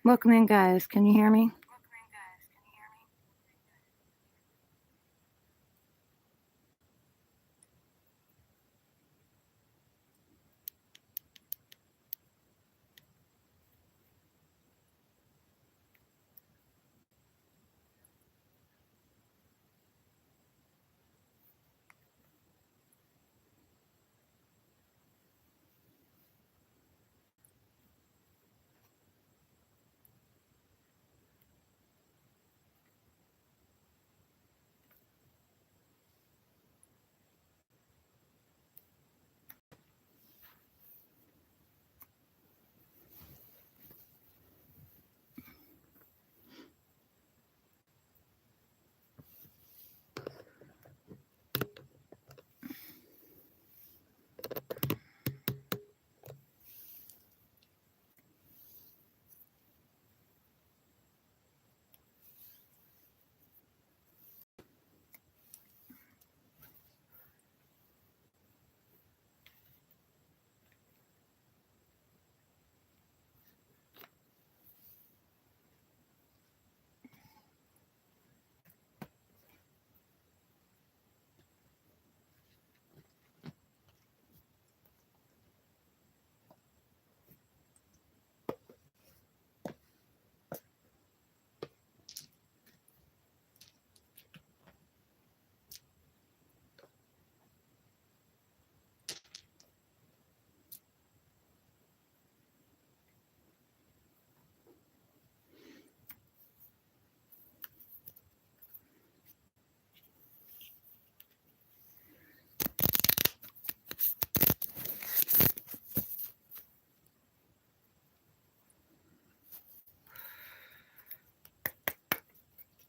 Welcome in, guys. Can you hear me?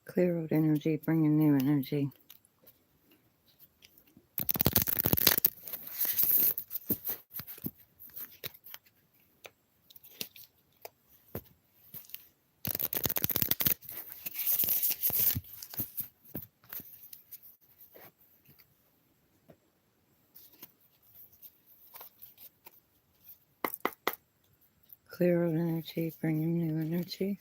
Clear old energy, bringing new energy. Clear old energy, bringing new energy.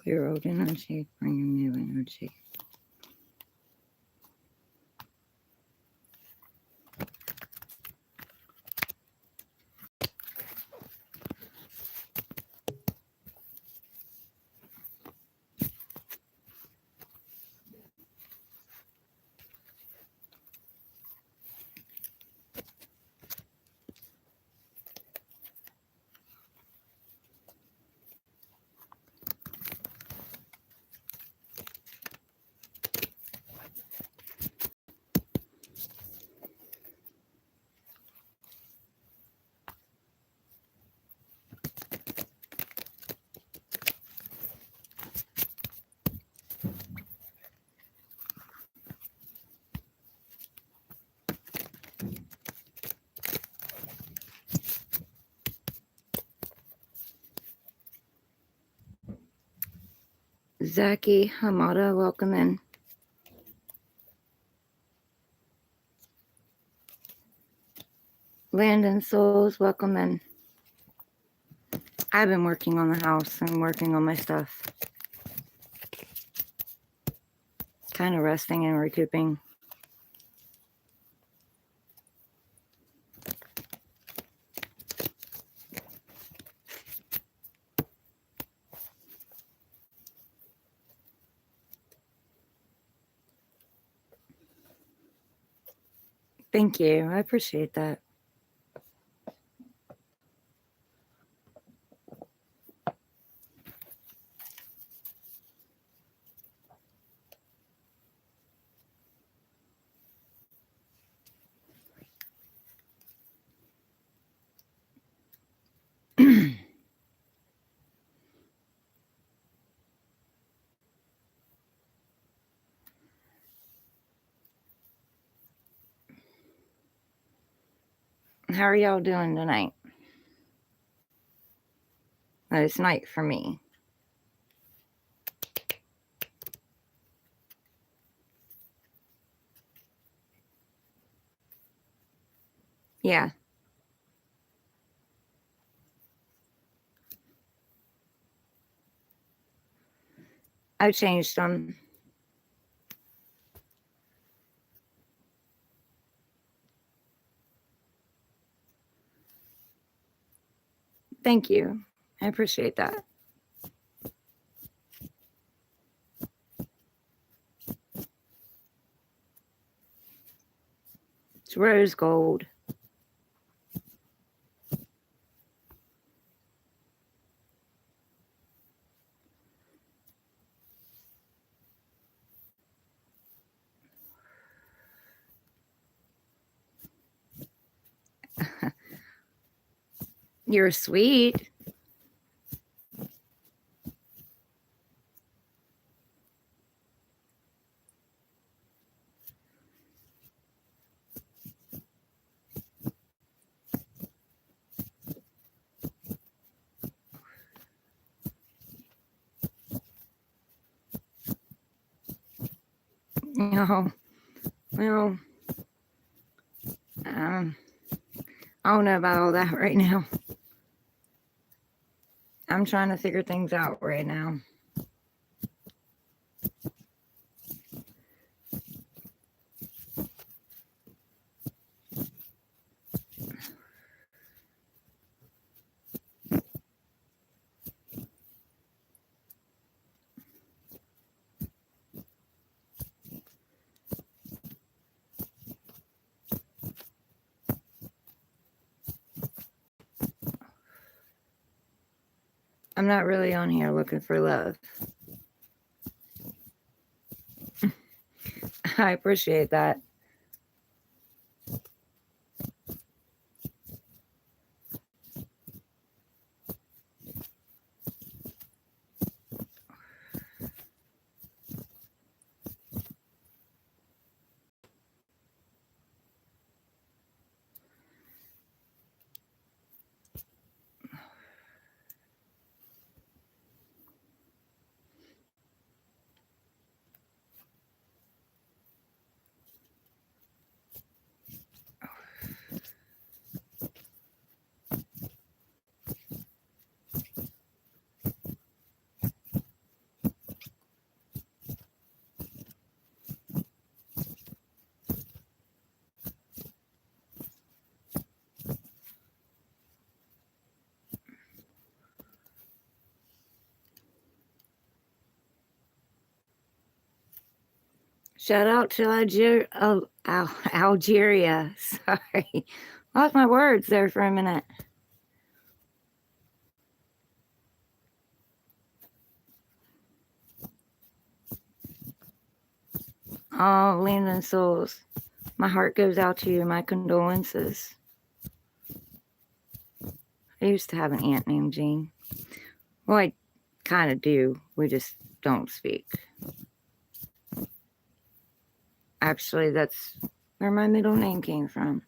Clear old energy, bringing new energy. Zaki Hamada, welcome in. Landon Souls, welcome in. I've been working on the house and working on my stuff. Kind of resting and recouping. Thank you. I appreciate that. How are y'all doing tonight? Well, it's night for me. Yeah. I changed them. Thank you. I appreciate that. It's rose gold. You're sweet. No. Well, I don't know about all that right now. I'm trying to figure things out right now. I'm not really on here looking for love. I appreciate that. Shout out to Algeria. Sorry. Lost my words there for a minute. Oh, Landon Souls. My heart goes out to you. My condolences. I used to have an aunt named Jean. Well, I kind of do. We just don't speak. Actually, that's where my middle name came from.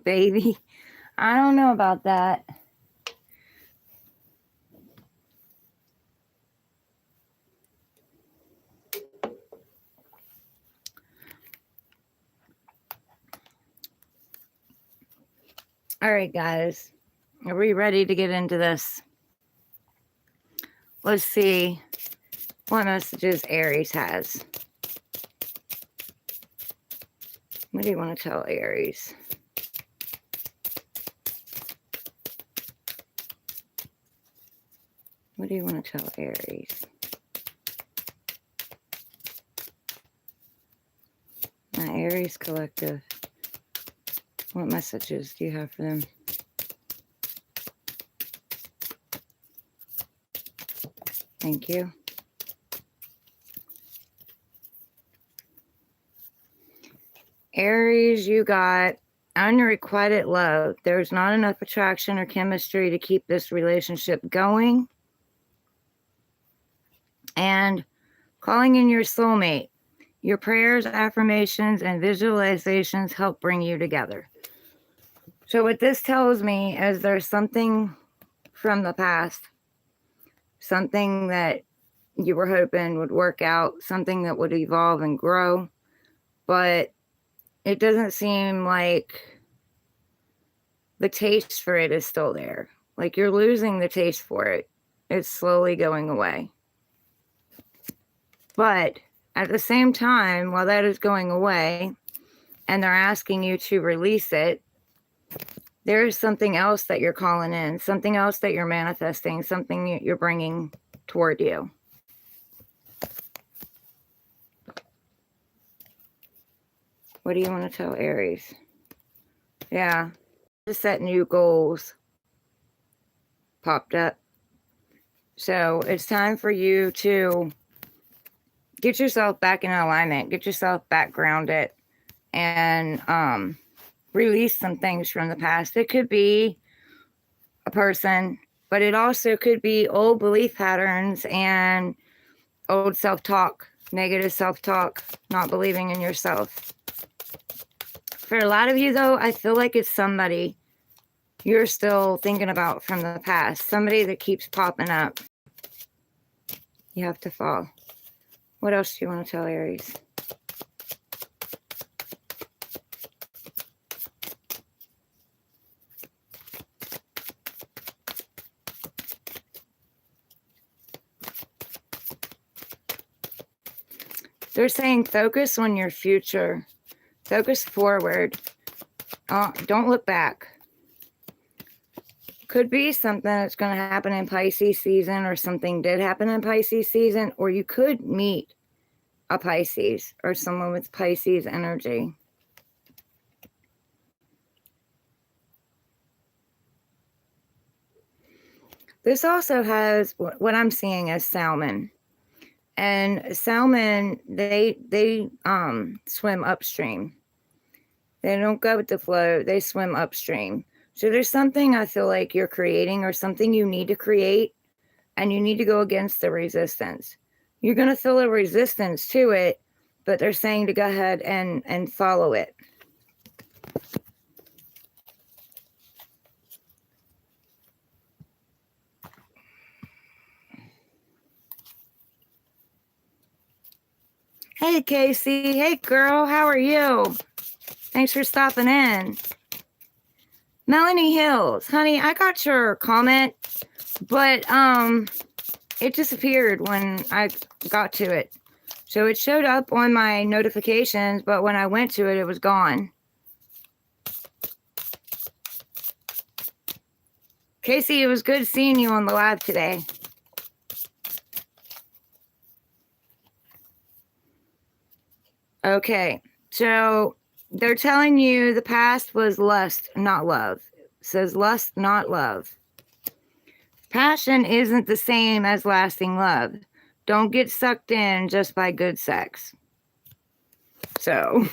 Baby, I don't know about that. All right, guys. Are we ready to get into this? Let's see what messages Aries has. What do you want to tell Aries? What do you want to tell Aries? My Aries collective. What messages do you have for them? Thank you. Aries, you got unrequited love. There's not enough attraction or chemistry to keep this relationship going. And calling in your soulmate. Your prayers, affirmations, and visualizations help bring you together. So what this tells me is there's something from the past, something that you were hoping would work out, something that would evolve and grow, but it doesn't seem like the taste for it is still there. Like you're losing the taste for it. It's slowly going away. But at the same time, while that is going away and they're asking you to release it, there is something else that you're calling in, something else that you're manifesting, something you're bringing toward you. What do you want to tell Aries? Yeah, to set new goals popped up. So it's time for you to get yourself back in alignment, get yourself back grounded, and release some things from the past. It could be a person, but it also could be old belief patterns and old self-talk, negative self-talk, not believing in yourself. For a lot of you, though, I feel like it's somebody you're still thinking about from the past, somebody that keeps popping up. You have to fall. What else do you want to tell Aries? They're saying focus on your future. Focus forward. Don't look back. Could be something that's going to happen in Pisces season, or something did happen in Pisces season, or you could meet a Pisces or someone with Pisces energy. This also has what I'm seeing as salmon. And salmon, they swim upstream. They don't go with the flow. They swim upstream. So there's something I feel like you're creating, or something you need to create, and you need to go against the resistance. You're going to feel a resistance to it, but they're saying to go ahead and follow it. Hey, Casey. Hey, girl. How are you? Thanks for stopping in. Melanie Hills. Honey, I got your comment, but it disappeared when I got to it. So it showed up on my notifications, but when I went to it, it was gone. Casey, it was good seeing you on the live today. Okay, so they're telling you the past was lust, not love. It says lust, not love. Passion isn't the same as lasting love. Don't get sucked in just by good sex. So,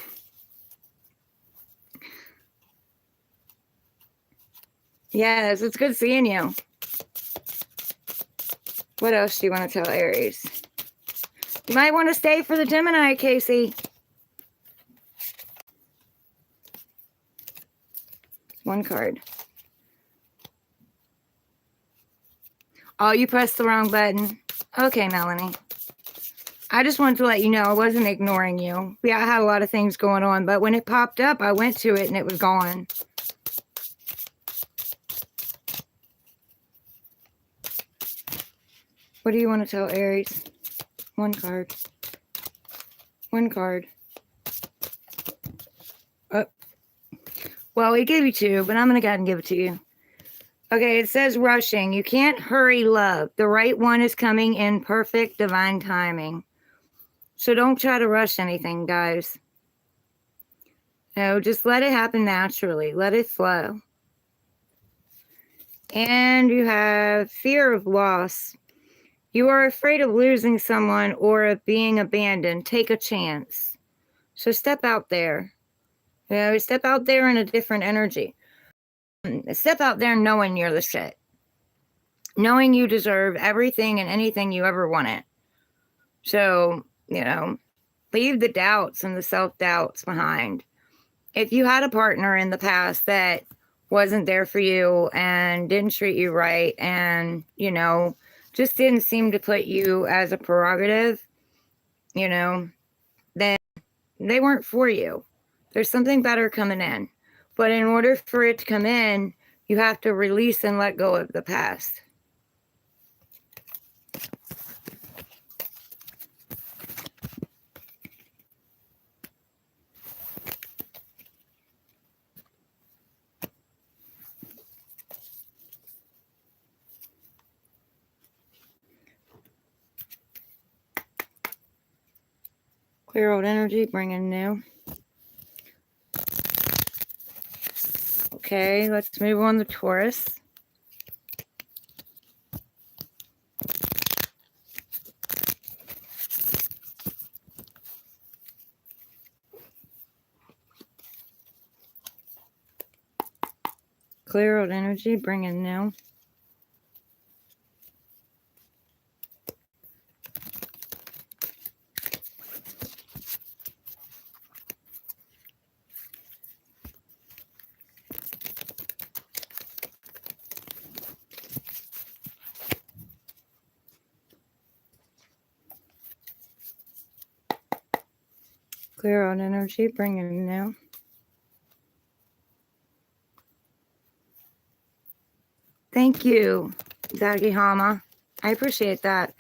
yes, it's good seeing you. What else do you want to tell Aries? You might want to stay for the Gemini, Casey. One card. Oh, you pressed the wrong button. Okay, Melanie. I just wanted to let you know I wasn't ignoring you. Yeah, I had a lot of things going on, but when it popped up, I went to it and it was gone. What do you want to tell Aries? One card. One card. Oh. Well, he gave you two, but I'm going to go ahead and give it to you. Okay, it says rushing. You can't hurry love. The right one is coming in perfect divine timing. So don't try to rush anything, guys. No, just let it happen naturally. Let it flow. And you have fear of loss. You are afraid of losing someone or of being abandoned. Take a chance. So step out there You know, step out there in a different energy. Step out there knowing you're the shit. Knowing you deserve everything and anything you ever wanted. So, you know, leave the doubts and the self-doubts behind. If you had a partner in the past that wasn't there for you and didn't treat you right and, you know, just didn't seem to put you as a prerogative, you know, then they weren't for you. There's something better coming in. But in order for it to come in, you have to release and let go of the past. Clear old energy, bring in new. Okay, let's move on to Taurus. Clear old energy, bring in new. Clear old energy, bring in new. Thank you, Dagihama. I appreciate that.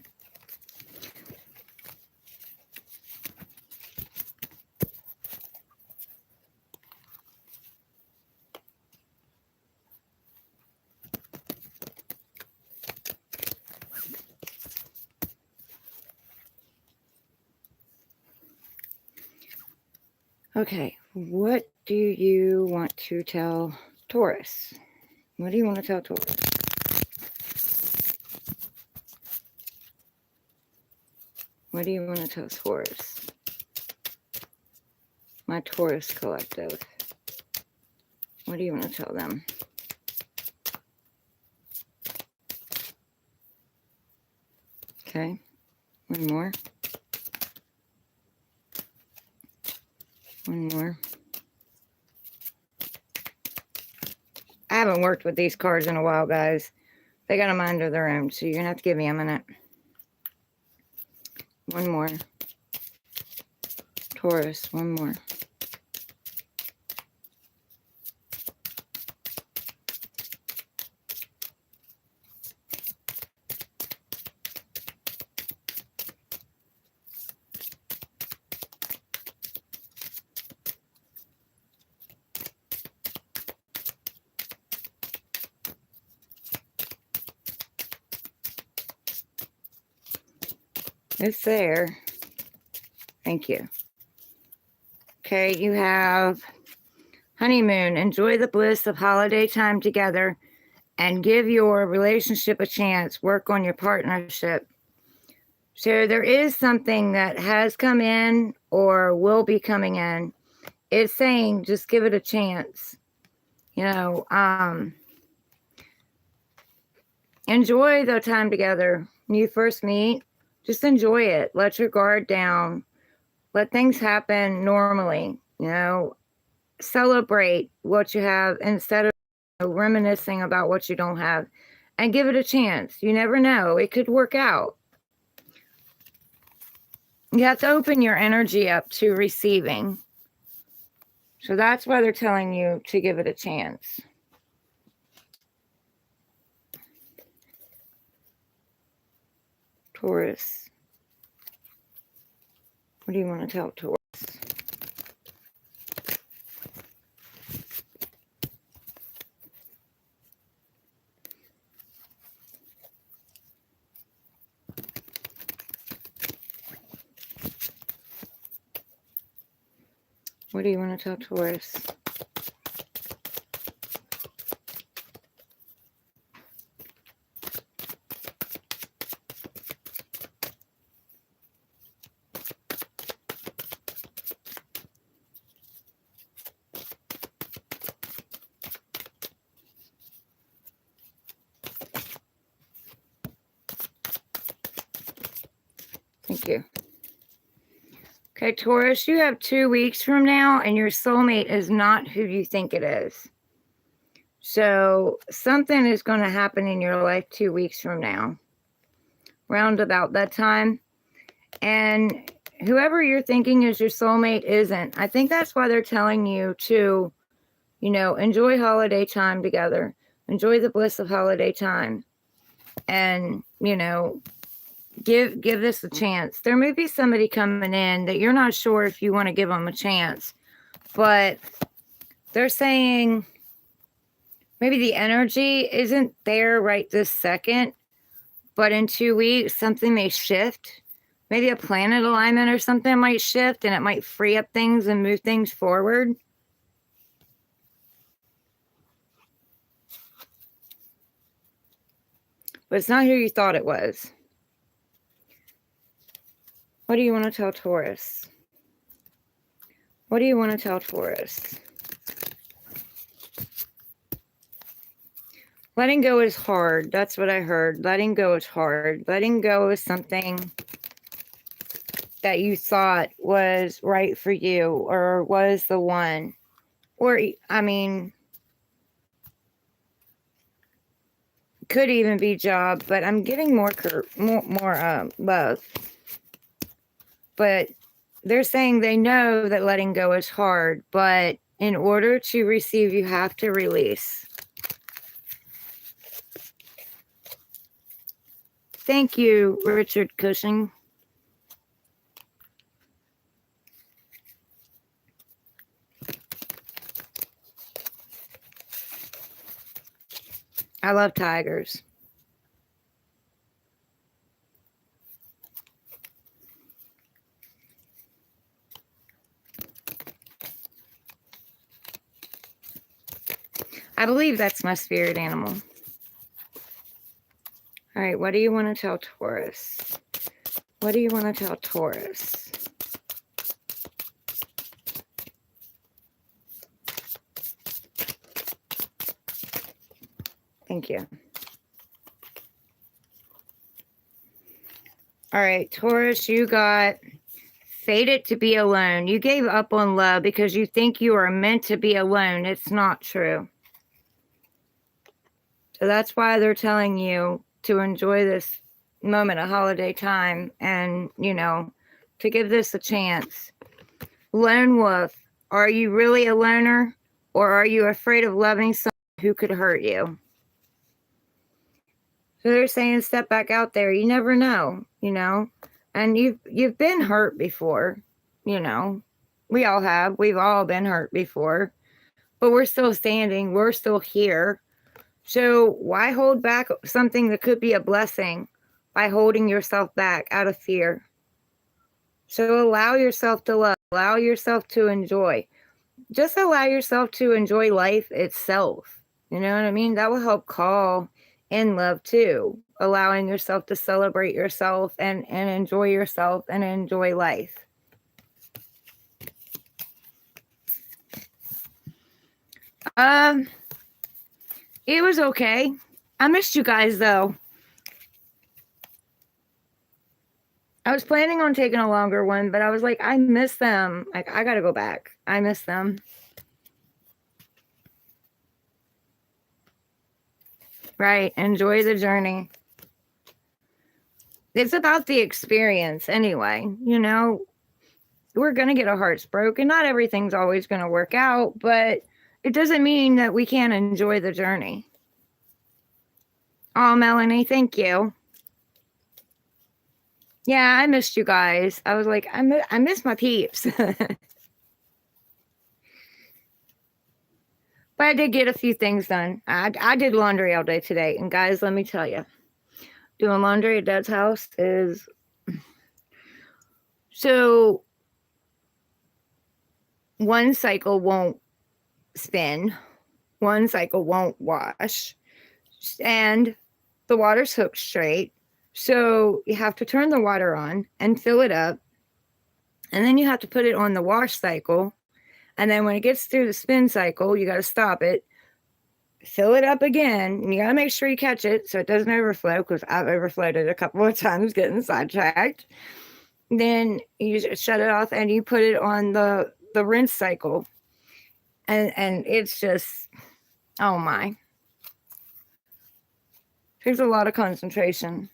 Okay, what do you want to tell Taurus? What do you want to tell Taurus? What do you want to tell Taurus? My Taurus collective. What do you want to tell them? Okay, one more. One more. I haven't worked with these cards in a while, guys. They got a mind of their own, so you're going to have to give me a minute. One more. Taurus, one more. It's there. Thank you. Okay, you have honeymoon. Enjoy the bliss of holiday time together and give your relationship a chance. Work on your partnership. So there is something that has come in or will be coming in. It's saying just give it a chance. You know, enjoy the time together. When you first meet, just enjoy it. Let your guard down. Let things happen normally. You know, celebrate what you have instead of reminiscing about what you don't have, and give it a chance. You never know. It could work out. You have to open your energy up to receiving. So that's why they're telling you to give it a chance. Taurus. What do you want to tell Taurus? What do you want to tell Taurus? Thank you. Okay, Taurus, you have 2 weeks from now, and your soulmate is not who you think it is. So something is going to happen in your life 2 weeks from now, round about that time. And whoever you're thinking is your soulmate isn't. I think that's why they're telling you to, you know, enjoy holiday time together. Enjoy the bliss of holiday time. And, you know, give this a chance. There may be somebody coming in that you're not sure if you want to give them a chance. But they're saying maybe the energy isn't there right this second. But in 2 weeks, something may shift. Maybe a planet alignment or something might shift, and it might free up things and move things forward. But it's not who you thought it was. What do you want to tell Taurus? What do you want to tell Taurus? Letting go is hard. That's what I heard. Letting go is hard. Letting go is something that you thought was right for you or was the one. Or, I mean, could even be job, but I'm getting more love. But they're saying they know that letting go is hard, but in order to receive, you have to release. Thank you, Richard Cushing. I love tigers. I believe that's my spirit animal. All right, what do you want to tell Taurus? What do you want to tell Taurus? Thank you. All right, Taurus, you got fated to be alone. You gave up on love because you think you are meant to be alone. It's not true. So that's why they're telling you to enjoy this moment of holiday time and, you know, to give this a chance. Lone wolf, are you really a loner, or are you afraid of loving someone who could hurt you? So they're saying step back out there. You never know, you know, and you've been hurt before, you know. We all have. We've all been hurt before, but we're still standing. We're still here. So why hold back something that could be a blessing by holding yourself back out of fear? So allow yourself to love, allow yourself to enjoy. Just allow yourself to enjoy life itself. You know what I mean? That will help call in love too. Allowing yourself to celebrate yourself and enjoy yourself and enjoy life. It was okay. I missed you guys though. I was planning on taking a longer one, but I was like, I miss them. Like, I gotta go back. I miss them. Right. Enjoy the journey. It's about the experience anyway. You know, we're going to get our hearts broken. Not everything's always going to work out, but it doesn't mean that we can't enjoy the journey. Oh, Melanie, thank you. Yeah, I missed you guys. I was like, I miss my peeps. But I did get a few things done. I did laundry all day today. And guys, let me tell you, doing laundry at Dad's house is... So one cycle won't spin. One cycle won't wash. And the water's hooked straight. So you have to turn the water on and fill it up. And then you have to put it on the wash cycle. And then when it gets through the spin cycle, you got to stop it, fill it up again, and you got to make sure you catch it so it doesn't overflow, because I've overflowed it a couple of times getting sidetracked. then you just shut it off and you put it on the rinse cycle. And it's just, oh my. Takes a lot of concentration.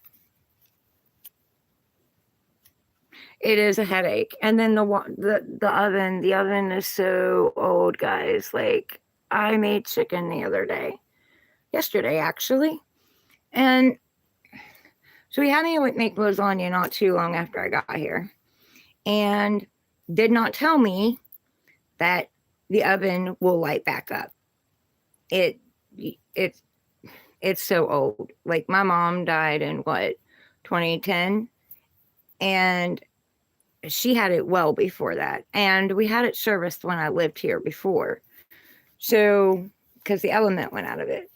It is a headache. And then the oven is so old, guys. Like, I made chicken the other day. Yesterday, actually. And so we had me make lasagna not too long after I got here. And did not tell me that the oven will light back up. It's so old. Like, my mom died in what, 2010? And she had it well before that. And we had it serviced when I lived here before. So, because the element went out of it.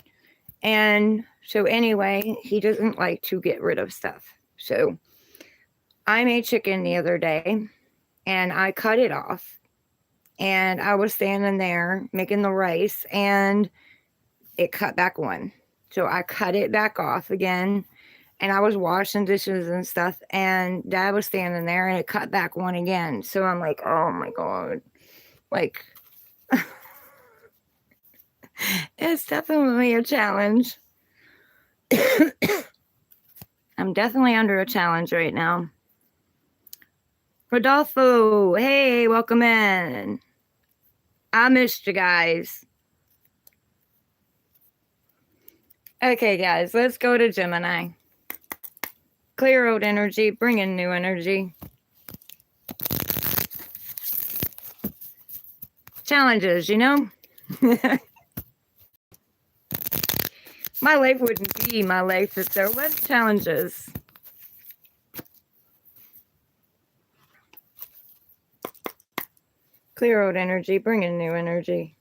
And so anyway, he doesn't like to get rid of stuff. So I made chicken the other day and I cut it off. And I was standing there making the rice and it cut back one. So I cut it back off again. And I was washing dishes and stuff, and Dad was standing there, and it cut back one again. So I'm like, oh my God. Like, it's definitely a challenge. I'm definitely under a challenge right now. Rodolfo, hey, welcome in. I missed you guys. Okay, guys, let's go to Gemini. Clear old energy, bring in new energy. Challenges, you know? My life wouldn't be my life if there weren't challenges. Clear old energy, bring in new energy.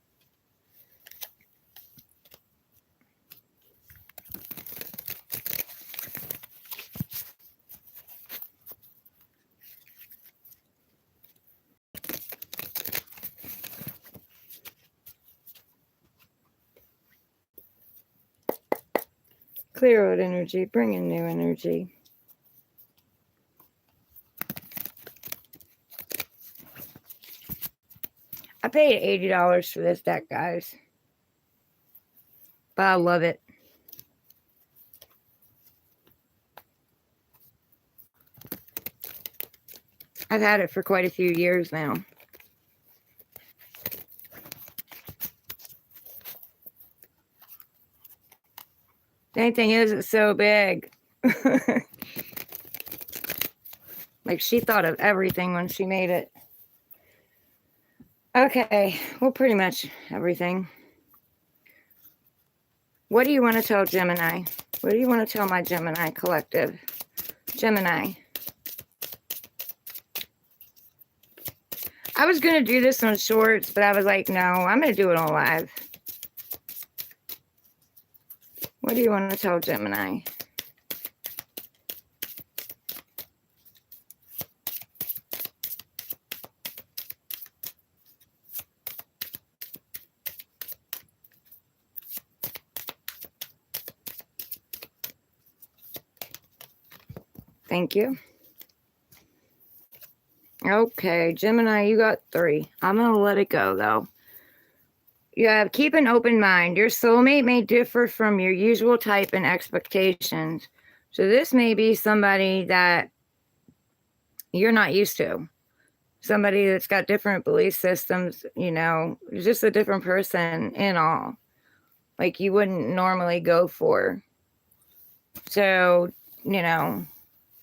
Clear old energy, bring in new energy. I paid $80 for this deck, guys. But I love it. I've had it for quite a few years now. The only thing is, it's so big. Like, she thought of everything when she made it. Okay, well, pretty much everything. What do you want to tell Gemini? What do you want to tell my Gemini collective? Gemini. I was going to do this on shorts, but I was like, no, I'm going to do it on live. What do you want to tell Gemini? Thank you. Okay, Gemini, you got 3. I'm going to let it go, though. You have keep an open mind. Your soulmate may differ from your usual type and expectations. So this may be somebody that you're not used to. Somebody that's got different belief systems, you know, just a different person in all. Like you wouldn't normally go for. So, you know,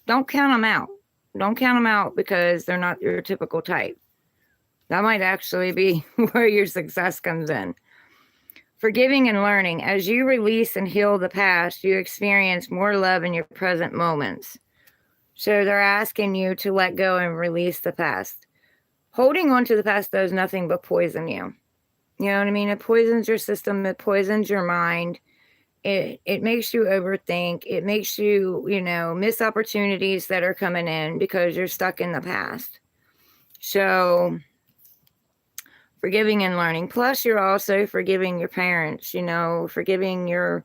don't count them out. Don't count them out because they're not your typical type. That might actually be where your success comes in. Forgiving and learning. As you release and heal the past, you experience more love in your present moments. So they're asking you to let go and release the past. Holding on to the past does nothing but poison you. You know what I mean? It poisons your system. It poisons your mind. It makes you overthink. It makes you, you know, miss opportunities that are coming in because you're stuck in the past. So forgiving and learning. Plus, you're also forgiving your parents, you know, forgiving your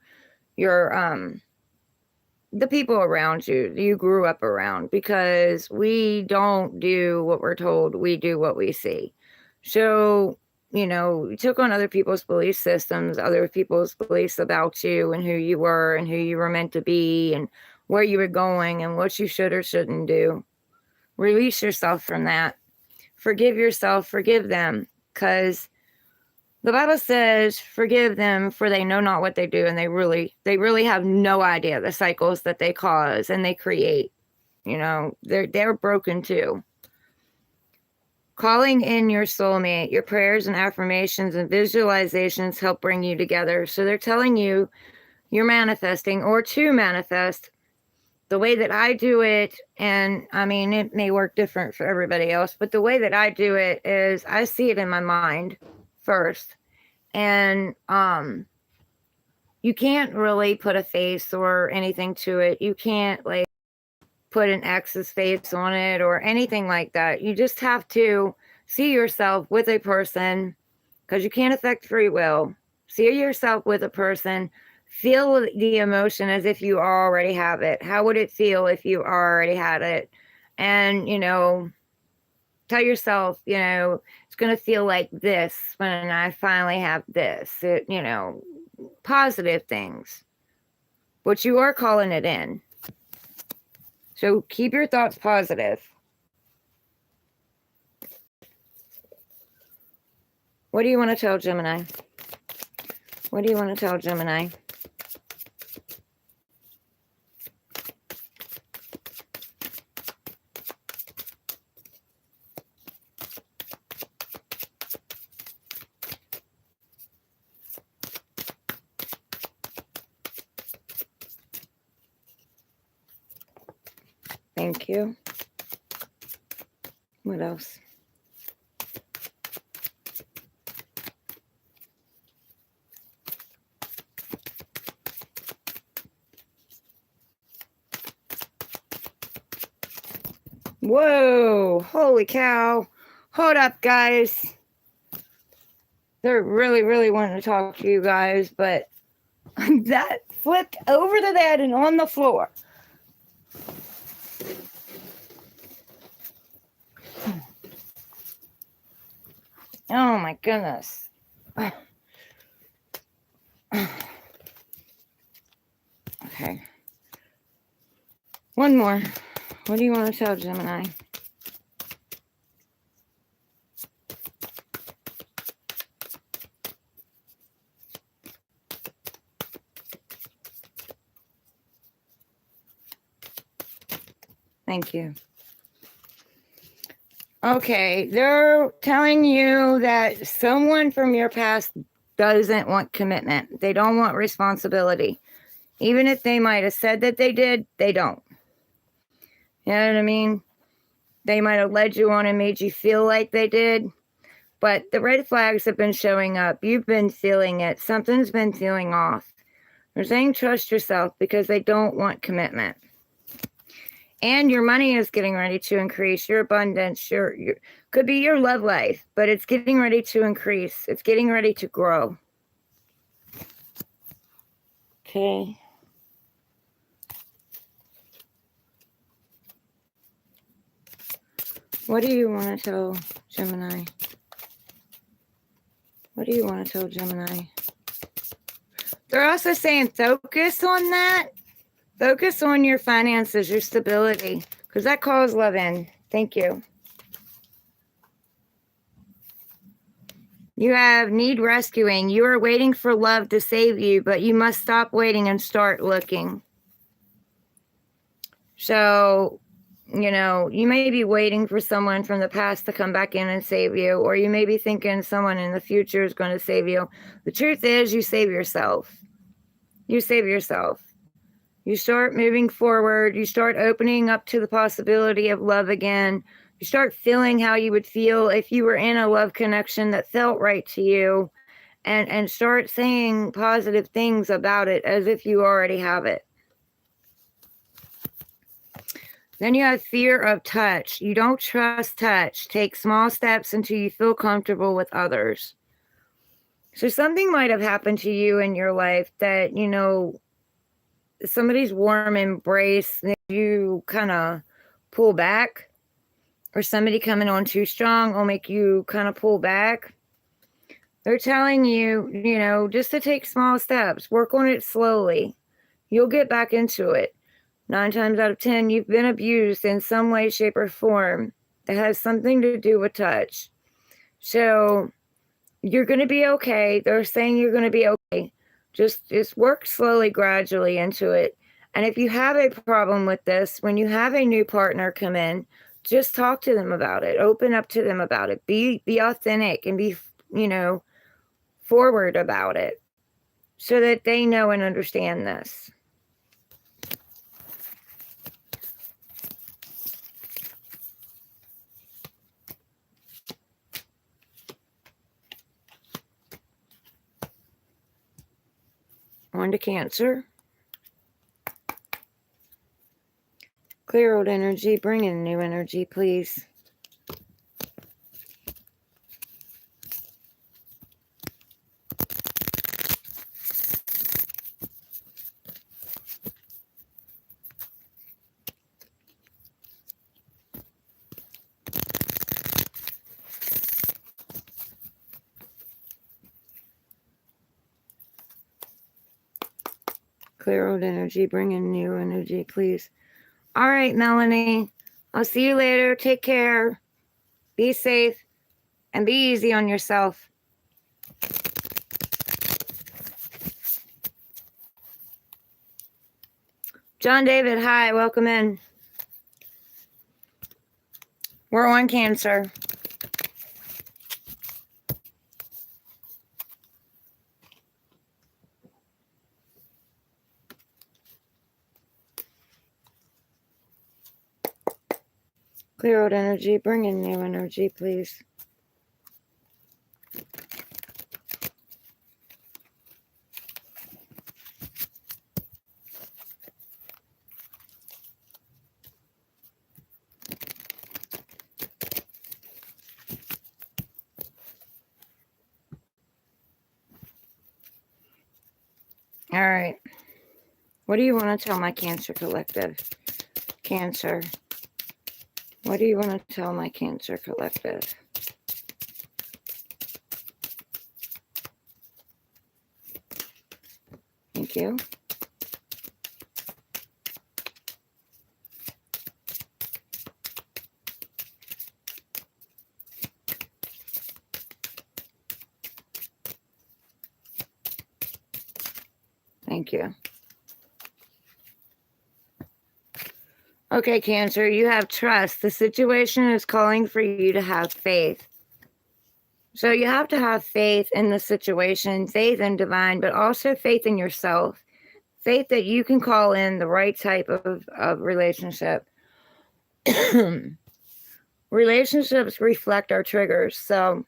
the people around you, you grew up around, because we don't do what we're told, we do what we see. So, you took on other people's belief systems, other people's beliefs about you and who you were and who you were meant to be and where you were going and what you should or shouldn't do. Release yourself from that. Forgive yourself, forgive them, because the Bible says, forgive them, for they know not what they do, and they really have no idea the cycles that they cause and they create. They're broken too. Calling in your soulmate, your prayers and affirmations and visualizations help bring you together. So they're telling you you're manifesting, or to manifest. The way that I do it, and I mean, it may work different for everybody else, but the way that I do it is I see it in my mind first. And you can't really put a face or anything to it. You can't like put an X's face on it or anything like that. You just have to see yourself with a person, because you can't affect free will. See yourself with a person. Feel the emotion as if you already have it. How would it feel if you already had it? And, tell yourself, it's going to feel like this when I finally have this. Positive things. But you are calling it in. So keep your thoughts positive. What do you want to tell Gemini? What do you want to tell Gemini? Thank you. What else? Whoa, holy cow. Hold up, guys. They're really wanting to talk to you guys, but that flipped over to that and on the floor. Oh my goodness. Okay. One more. What do you want to tell Gemini? Thank you. Okay, they're telling you that someone from your past doesn't want commitment. They don't want responsibility. Even if they might have said that they did, they don't. You know what I mean? They might have led you on and made you feel like they did, but the red flags have been showing up. You've been feeling it. Something's been feeling off. They're saying trust yourself, because they don't want commitment. And your money is getting ready to increase. Your abundance, your could be your love life, but it's getting ready to increase. It's getting ready to grow. Okay. What do you want to tell Gemini? What do you want to tell Gemini? They're also saying focus on that. Focus on your finances, your stability, because that calls love in. Thank you. You have need rescuing. You are waiting for love to save you, but you must stop waiting and start looking. So, you may be waiting for someone from the past to come back in and save you, or you may be thinking someone in the future is going to save you. The truth is, you save yourself. You save yourself. You start moving forward. You start opening up to the possibility of love again. You start feeling how you would feel if you were in a love connection that felt right to you, and start saying positive things about it as if you already have it. Then you have fear of touch. You don't trust touch. Take small steps until you feel comfortable with others. So something might have happened to you in your life that, somebody's warm embrace, you kind of pull back, or somebody coming on too strong will make you kind of pull back. They're telling you, you know, just to take small steps, work on it slowly. You'll get back into it. 9 times out of 10, you've been abused in some way, shape, or form that has something to do with touch. So you're going to be okay. They're saying you're going to be okay. Just work slowly, gradually into it. And if you have a problem with this, when you have a new partner come in, just talk to them about it. Open up to them about it. Be authentic and be, you know, forward about it so that they know and understand this. On to Cancer. Clear old energy, bring in new energy, please. Clear old energy, bring in new energy, please. All right, Melanie. I'll see you later. Take care. Be safe and be easy on yourself. John David, hi. Welcome in. We're on Cancer. Clear old energy, bring in new energy, please. All right. What do you want to tell my Cancer collective? Cancer. What do you want to tell my Cancer collective? Thank you. Thank you. Okay, Cancer, you have trust. The situation is calling for you to have faith. So you have to have faith in the situation, faith in divine, but also faith in yourself. Faith that you can call in the right type of relationship. Relationships reflect our triggers. So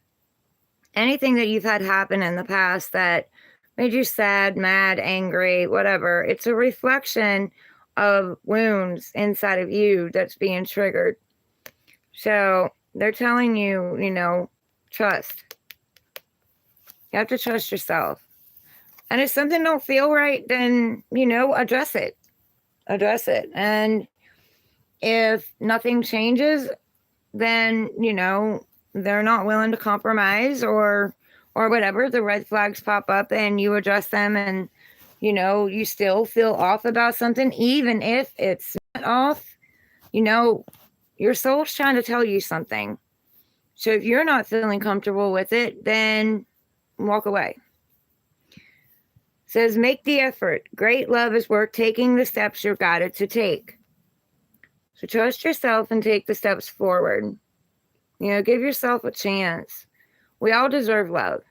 anything that you've had happen in the past that made you sad, mad, angry, whatever, it's a reflection of wounds inside of you that's being triggered. So they're telling you, you know, trust. You have to trust yourself. And if something don't feel right, then, you know, address it. Address it. And if nothing changes, then, you know, they're not willing to compromise or whatever, the red flags pop up and you address them and, you know, you still feel off about something, even if it's not off, you know, your soul's trying to tell you something. So if you're not feeling comfortable with it, then walk away. It says, make the effort. Great love is worth taking the steps you're guided to take. So trust yourself and take the steps forward. You know, give yourself a chance. We all deserve love.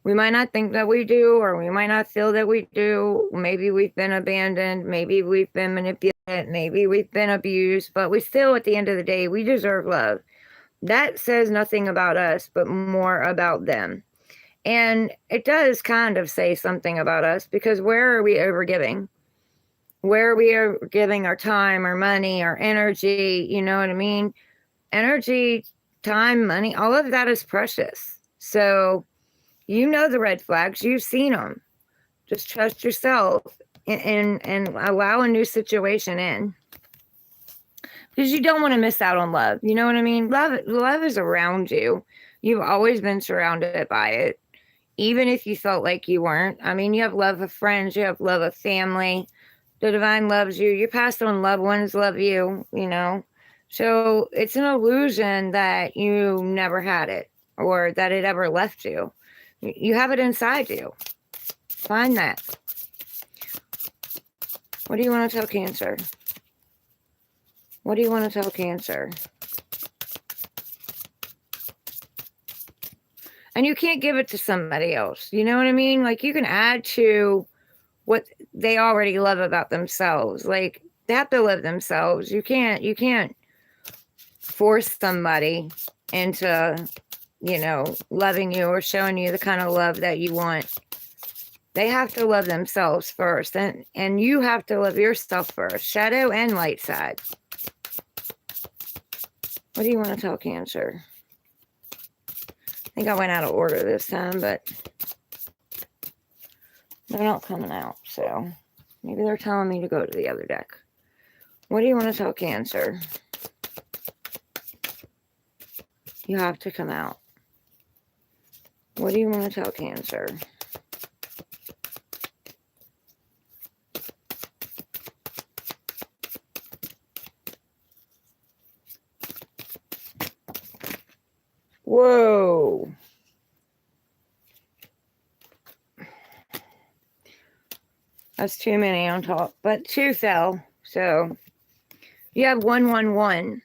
We might not think that we do, or we might not feel that we do. Maybe we've been abandoned. Maybe we've been manipulated. Maybe we've been abused. But we still, at the end of the day, we deserve love. That says nothing about us, but more about them. And it does kind of say something about us, because where are we overgiving? Where are we giving our time, our money, our energy? You know what I mean? Energy, time, money, all of that is precious. So you know the red flags. You've seen them. Just trust yourself and allow a new situation in. Because you don't want to miss out on love. You know what I mean? Love is around you. You've always been surrounded by it. Even if you felt like you weren't. I mean, you have love of friends, you have love of family. The divine loves you. Your past on loved ones love you, you know. So it's an illusion that you never had it or that it ever left you. You have it inside you. Find that. What do you want to tell Cancer? What do you want to tell Cancer? And you can't give it to somebody else. You know what I mean? Like, you can add to what they already love about themselves. Like, they have to live themselves. You can't force somebody into, you know, loving you or showing you the kind of love that you want. They have to love themselves first. And you have to love yourself first. Shadow and light side. What do you want to tell Cancer? I think I went out of order this time, but they're not coming out. So maybe they're telling me to go to the other deck. What do you want to tell Cancer? You have to come out. What do you want to tell Cancer? Whoa. That's too many on top, but 2 fell. So you have 111.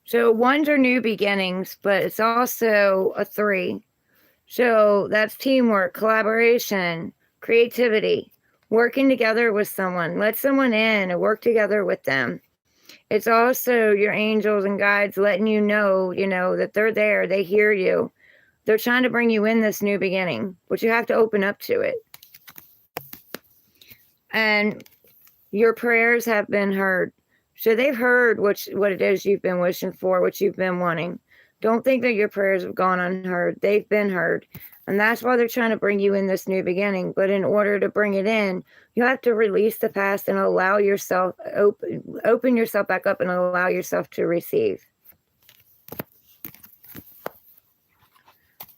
So 1s are new beginnings, but it's also a 3. So that's teamwork, collaboration, creativity, working together with someone. Let someone in and work together with them. It's also your angels and guides letting you know, that they're there. They hear you. They're trying to bring you in this new beginning, but you have to open up to it. And your prayers have been heard. So they've heard what it is you've been wishing for, what you've been wanting. Don't think that your prayers have gone unheard. They've been heard. And that's why they're trying to bring you in this new beginning. But in order to bring it in, you have to release the past and allow yourself, open yourself back up and allow yourself to receive.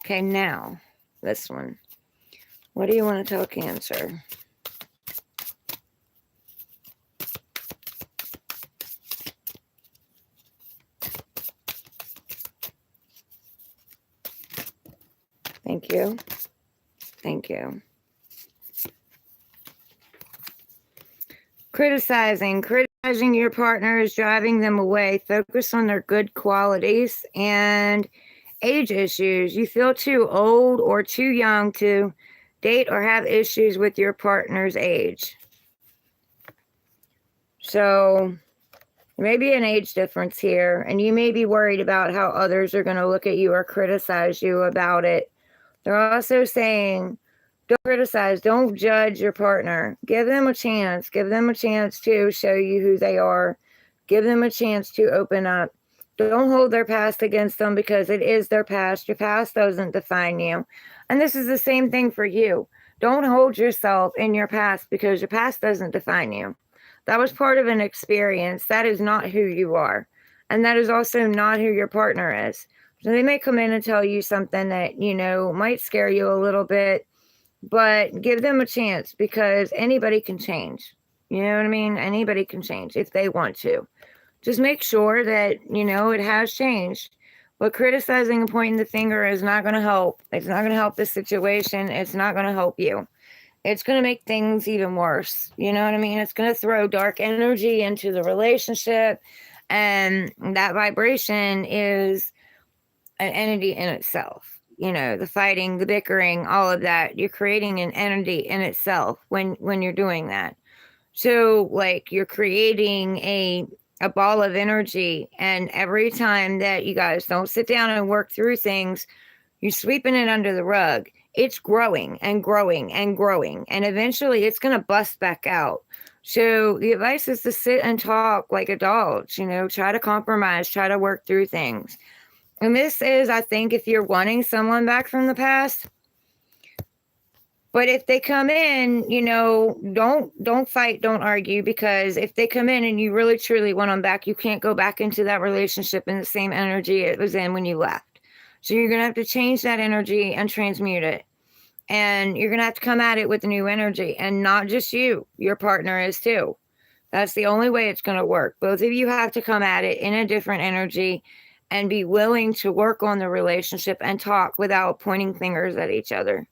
Okay, now, this one. What do you want to tell Cancer? Thank you. Thank you. Criticizing your partner is driving them away. Focus on their good qualities and age issues. You feel too old or too young to date or have issues with your partner's age. So there may be an age difference here, and you may be worried about how others are going to look at you or criticize you about it. They're also saying, don't criticize, don't judge your partner. Give them a chance. Give them a chance to show you who they are. Give them a chance to open up. Don't hold their past against them because it is their past. Your past doesn't define you. And this is the same thing for you. Don't hold yourself in your past because your past doesn't define you. That was part of an experience. That is not who you are. And that is also not who your partner is. So they may come in and tell you something that, might scare you a little bit, but give them a chance because anybody can change. You know what I mean? Anybody can change if they want to. Just make sure that, it has changed. But criticizing and pointing the finger is not going to help. It's not going to help the situation. It's not going to help you. It's going to make things even worse. You know what I mean? It's going to throw dark energy into the relationship. And that vibration is an entity in itself. The fighting, the bickering, all of that. You're creating an entity in itself when you're doing that. So, like, you're creating a ball of energy, and every time that you guys don't sit down and work through things, you're sweeping it under the rug. It's growing and growing and growing, and eventually it's going to bust back out. So the advice is to sit and talk like adults, try to compromise, try to work through things. And this is, I think, if you're wanting someone back from the past, But if they come in, you know, don't fight, don't argue, because if they come in and you really truly want them back, you can't go back into that relationship in the same energy it was in when you left. So you're going to have to change that energy and transmute it. And you're going to have to come at it with new energy, and not just you, your partner is too. That's the only way it's going to work. Both of you have to come at it in a different energy and be willing to work on the relationship and talk without pointing fingers at each other.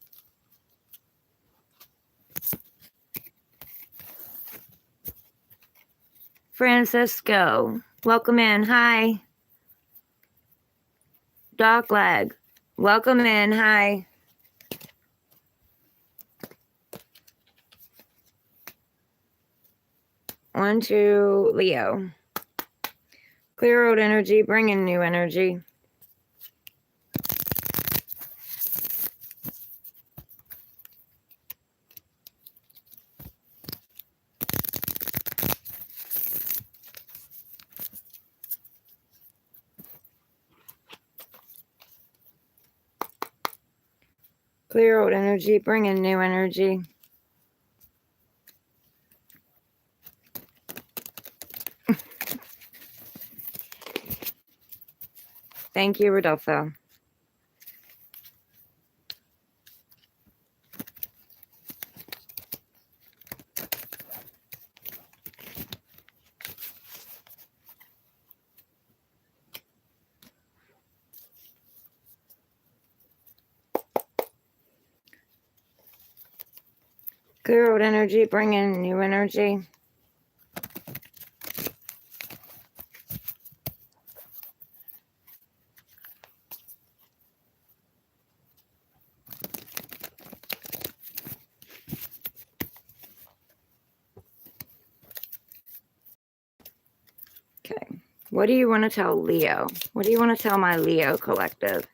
Francisco, welcome in. Hi. Dogleg, welcome in. Hi. On to Leo. Clear old energy, bring in new energy. Clear old energy, bring in new energy. Thank you, Rodolfo. Clear old energy, bring in new energy. Okay. What do you want to tell Leo? What do you want to tell my Leo collective?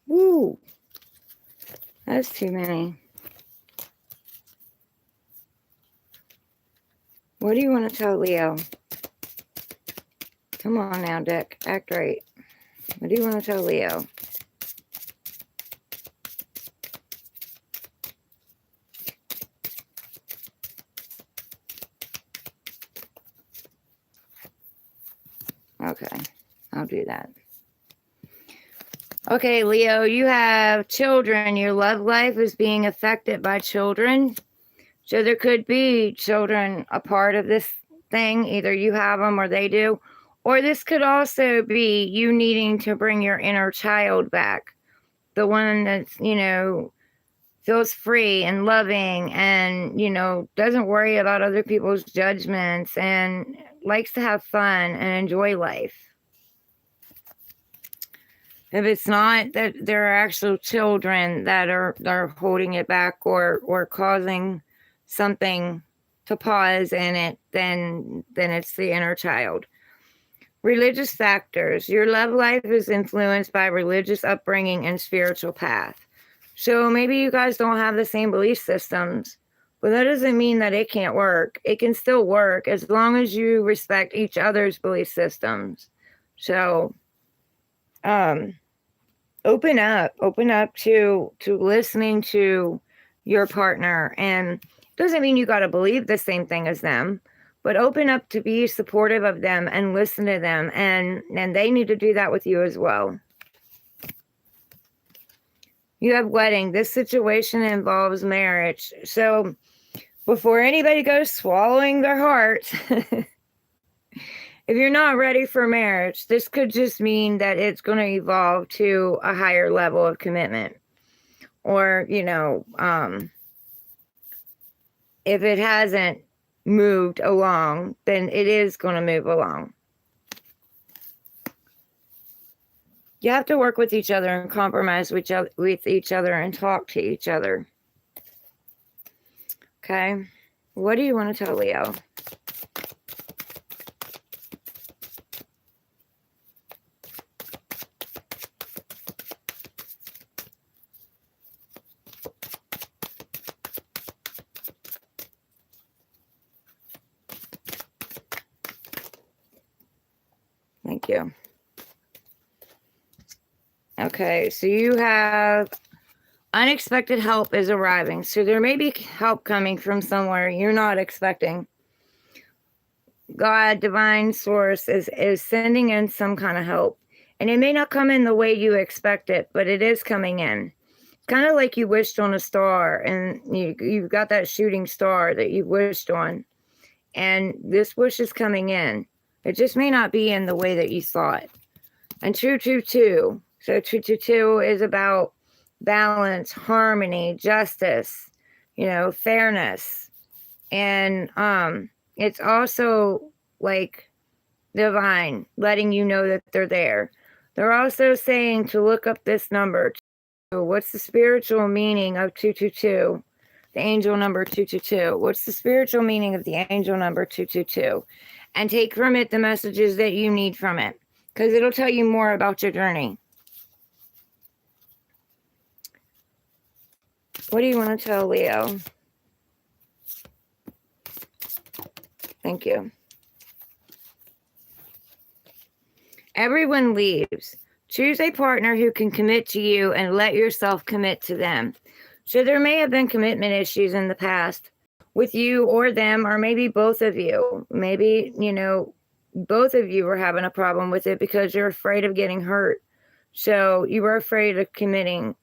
Woo! That's too many. What do you want to tell Leo? Come on now, Dick. Act right. What do you want to tell Leo? Okay, I'll do that. Okay, Leo, you have children. Your love life is being affected by children. So there could be children a part of this thing. Either you have them or they do. Or this could also be you needing to bring your inner child back. The one that's, you know, feels free and loving and, you know, doesn't worry about other people's judgments and likes to have fun and enjoy life. If it's not that there are actual children that are holding it back or causing something to pause in it, then it's the inner child. Religious factors. Your love life is influenced by religious upbringing and spiritual path. So maybe you guys don't have the same belief systems, but that doesn't mean that it can't work. It can still work as long as you respect each other's belief systems. So open up to listening to your partner. And it doesn't mean you got to believe the same thing as them, but open up to be supportive of them and listen to them, and they need to do that with you as well. You have wedding. This situation involves marriage. So before anybody goes swallowing their heart, if you're not ready for marriage, this could just mean that it's going to evolve to a higher level of commitment. Or, you know, if it hasn't moved along, then it is going to move along. You have to work with each other and compromise with each other and talk to each other. Okay? What do you want to tell Leo? Thank you. Okay, so you have unexpected help is arriving. So there may be help coming from somewhere you're not expecting. God, divine source is sending in some kind of help. And it may not come in the way you expect it, but it is coming in. Kind of like you wished on a star, and you've got that shooting star that you wished on. And this wish is coming in. It just may not be in the way that you thought. And 222. So 222 is about balance, harmony, justice, fairness. And it's also like divine, letting you know that they're there. They're also saying to look up this number. What's the spiritual meaning of 222? The angel number 222. What's the spiritual meaning of the angel number 222? And take from it the messages that you need from it, because it'll tell you more about your journey. What do you want to tell Leo? Thank you. Everyone leaves. Choose a partner who can commit to you and let yourself commit to them. So there may have been commitment issues in the past with you or them, or maybe both of you. Maybe, both of you were having a problem with it because you're afraid of getting hurt. So you were afraid of committing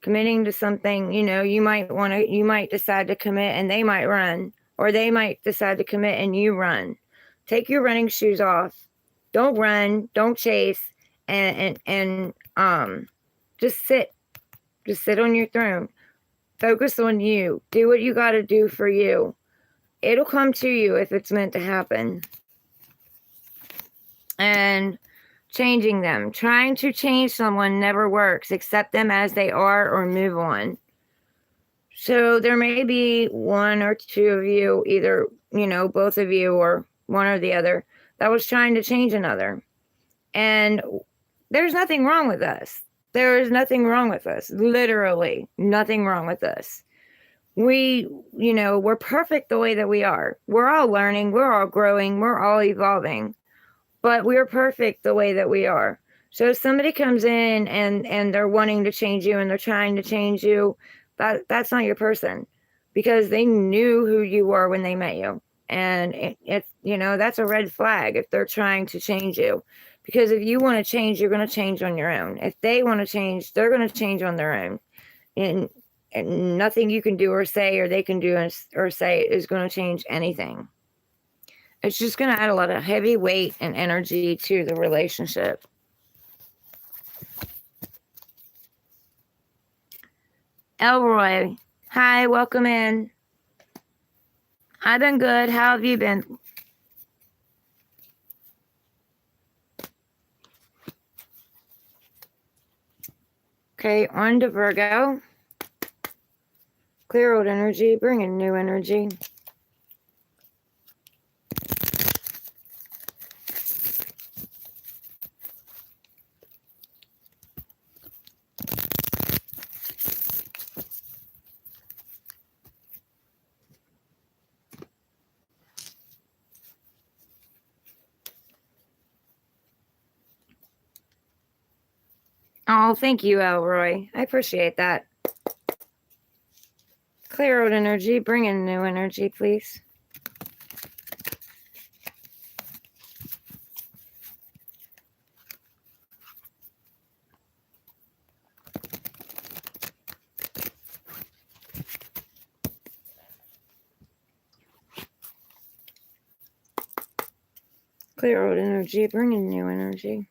to something. You might decide to commit and they might run, or they might decide to commit and you run. Take your running shoes off. Don't run, don't chase, and just sit on your throne. Focus on you. Do what you got to do for you. It'll come to you if it's meant to happen. And changing them. Trying to change someone never works. Accept them as they are or move on. So there may be one or two of you, either, both of you or one or the other, that was trying to change another. And there's nothing wrong with us. There is nothing wrong with us. Literally nothing wrong with us. We're perfect the way that we are. We're all learning. We're all growing. We're all evolving. But we're perfect the way that we are. So if somebody comes in and they're wanting to change you and they're trying to change you, that's not your person, because they knew who you were when they met you. And that's a red flag if they're trying to change you. Because if you want to change, you're going to change on your own. If they want to change, they're going to change on their own. And nothing you can do or say, or they can do or say, is going to change anything. It's just going to add a lot of heavy weight and energy to the relationship. Elroy, hi, welcome in. I've been good. How have you been? Okay, on to Virgo. Clear old energy, bring in new energy. Oh, thank you, Elroy. I appreciate that. Clear out energy. Bring in new energy, please. Clear out energy. Bring in new energy.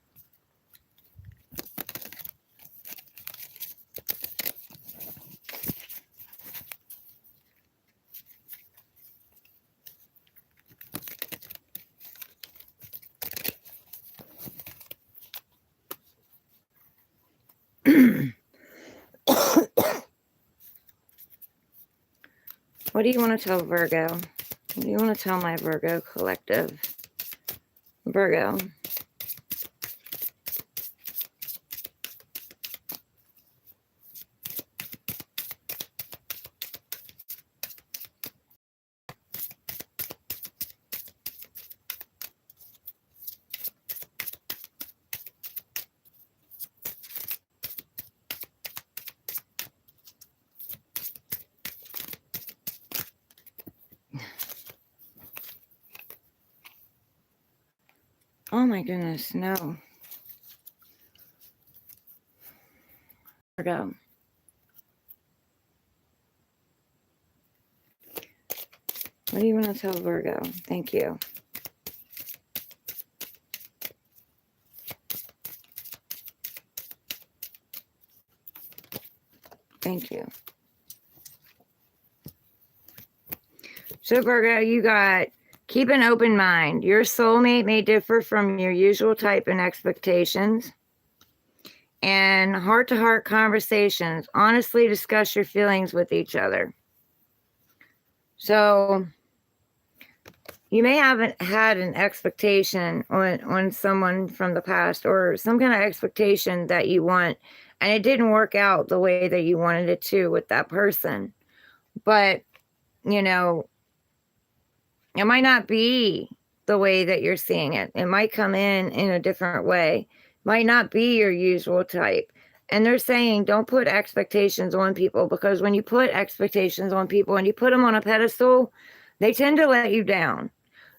What do you want to tell Virgo? What do you want to tell my Virgo collective? Virgo. Oh my goodness, no. Virgo. What do you want to tell Virgo? Thank you. Thank you. So Virgo, you got keep an open mind. Your soulmate may differ from your usual type and expectations. And heart-to-heart conversations. Honestly discuss your feelings with each other. So you may haven't had an expectation on someone from the past or some kind of expectation that you want, and it didn't work out the way that you wanted it to with that person. But, you know, it might not be the way that you're seeing it. It might come in a different way. Might not be your usual type. And they're saying don't put expectations on people, because when you put expectations on people and you put them on a pedestal, they tend to let you down.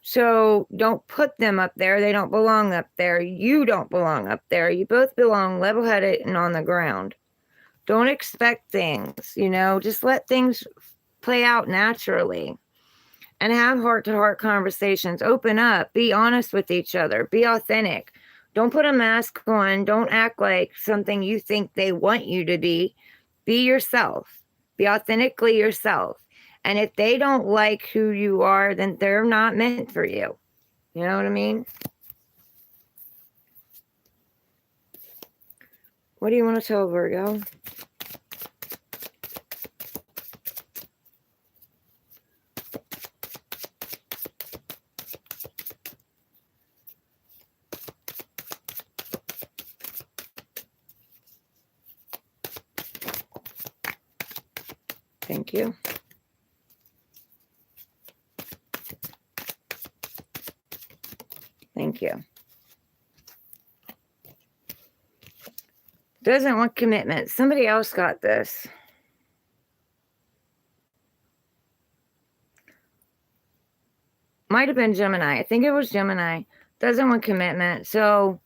So don't put them up there. They don't belong up there. You don't belong up there. You both belong level-headed and on the ground. Don't expect things, just let things play out naturally. And have heart-to-heart conversations. Open up. Be honest with each other. Be authentic. Don't put a mask on. Don't act like something you think they want you to be. Be yourself. Be authentically yourself. And if they don't like who you are, then they're not meant for you. You know what I mean? What do you want to tell Virgo? Thank you. Thank you. Doesn't want commitment. Somebody else got this. Might have been Gemini. I think it was Gemini. Doesn't want commitment. So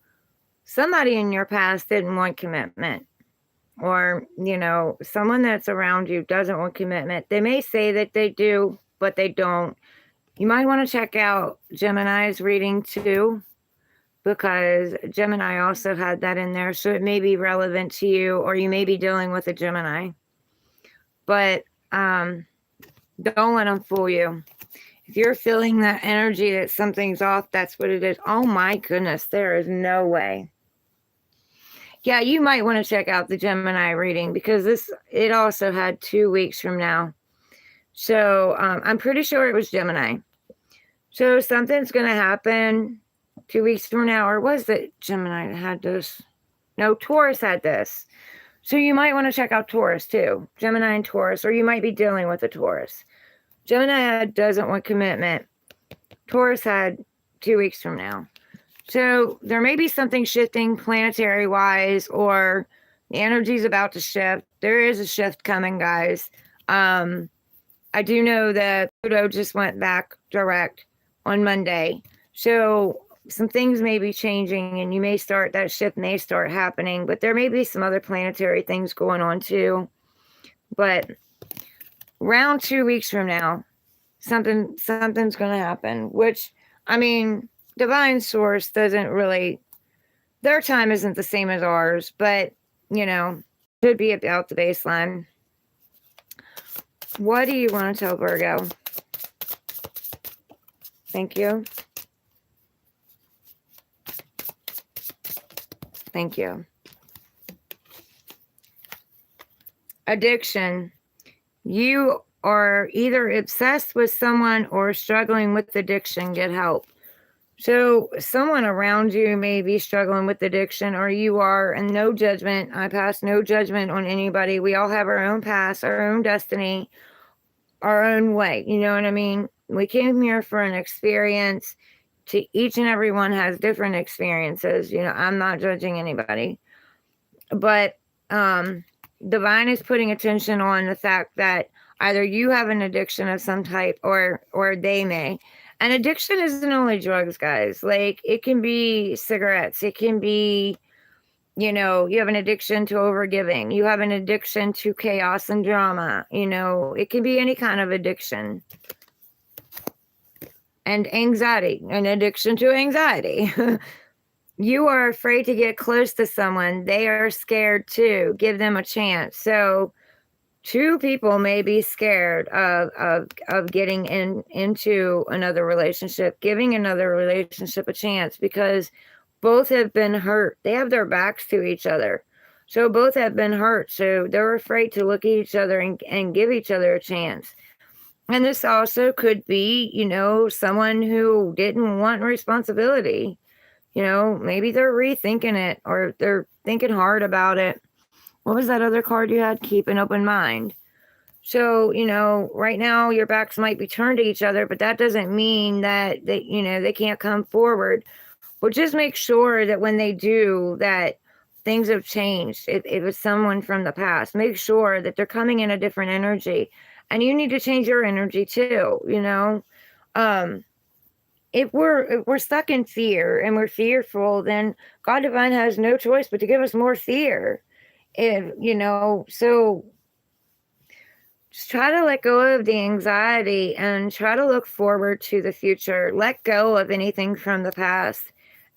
somebody in your past didn't want commitment. Or, someone that's around you doesn't want commitment. They may say that they do, but they don't. You might want to check out Gemini's reading too, because Gemini also had that in there. So it may be relevant to you, or you may be dealing with a Gemini. But don't let them fool you. If you're feeling that energy that something's off, that's what it is. Oh my goodness, there is no way. Yeah, you might want to check out the Gemini reading, because it also had 2 weeks from now. So I'm pretty sure it was Gemini. So something's going to happen 2 weeks from now. Or was it Gemini that had this? No, Taurus had this. So you might want to check out Taurus too. Gemini and Taurus. Or you might be dealing with a Taurus. Gemini doesn't want commitment. Taurus had 2 weeks from now. So there may be something shifting planetary wise, or the energy's about to shift. There is a shift coming, guys. I do know that Pluto just went back direct on Monday. So some things may be changing, and that shift may start happening, but there may be some other planetary things going on too. But around 2 weeks from now, something's going to happen, which, divine source doesn't really, their time isn't the same as ours, but, should be about the baseline. What do you want to tell Virgo? Thank you. Thank you. Addiction. You are either obsessed with someone or struggling with addiction. Get help. So someone around you may be struggling with addiction, or you are, and no judgment. I pass no judgment on anybody. We all have our own past, our own destiny, our own way. You know what I mean? We came here for an experience. Each and every one has different experiences. I'm not judging anybody. But Divine is putting attention on the fact that either you have an addiction of some type, or they may. And addiction isn't only drugs, guys. Like, it can be cigarettes. It can be, you know, you have an addiction to overgiving. You have an addiction to chaos and drama. You know, it can be any kind of addiction. And anxiety, an addiction to anxiety. You are afraid to get close to someone. They are scared too. Give them a chance. So, two people may be scared of getting into another relationship, giving another relationship a chance, because both have been hurt. They have their backs to each other. So both have been hurt. So they're afraid to look at each other and give each other a chance. And this also could be, you know, someone who didn't want responsibility. You know, maybe they're rethinking it, or they're thinking hard about it. What was that other card you had? Keep an open mind. So, you know, right now your backs might be turned to each other, but that doesn't mean that they, you know, they can't come forward. But just make sure that when they do, that things have changed. If it's someone from the past, make sure that they're coming in a different energy. And you need to change your energy too, you know. If we're stuck in fear and we're fearful, then God Divine has no choice but to give us more fear. If, you know, so just try to let go of the anxiety and try to look forward to the future. Let go of anything from the past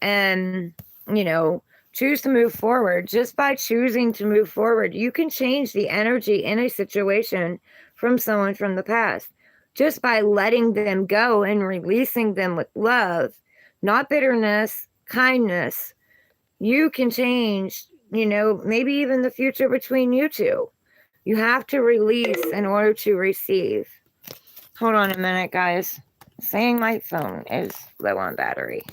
and, you know, choose to move forward. Just by choosing to move forward, you can change the energy in a situation from someone from the past. Just by letting them go and releasing them with love, not bitterness, kindness, you can change, you know, maybe even the future between you two. You have to release in order to receive. Hold on a minute, guys. Saying my phone is low on battery.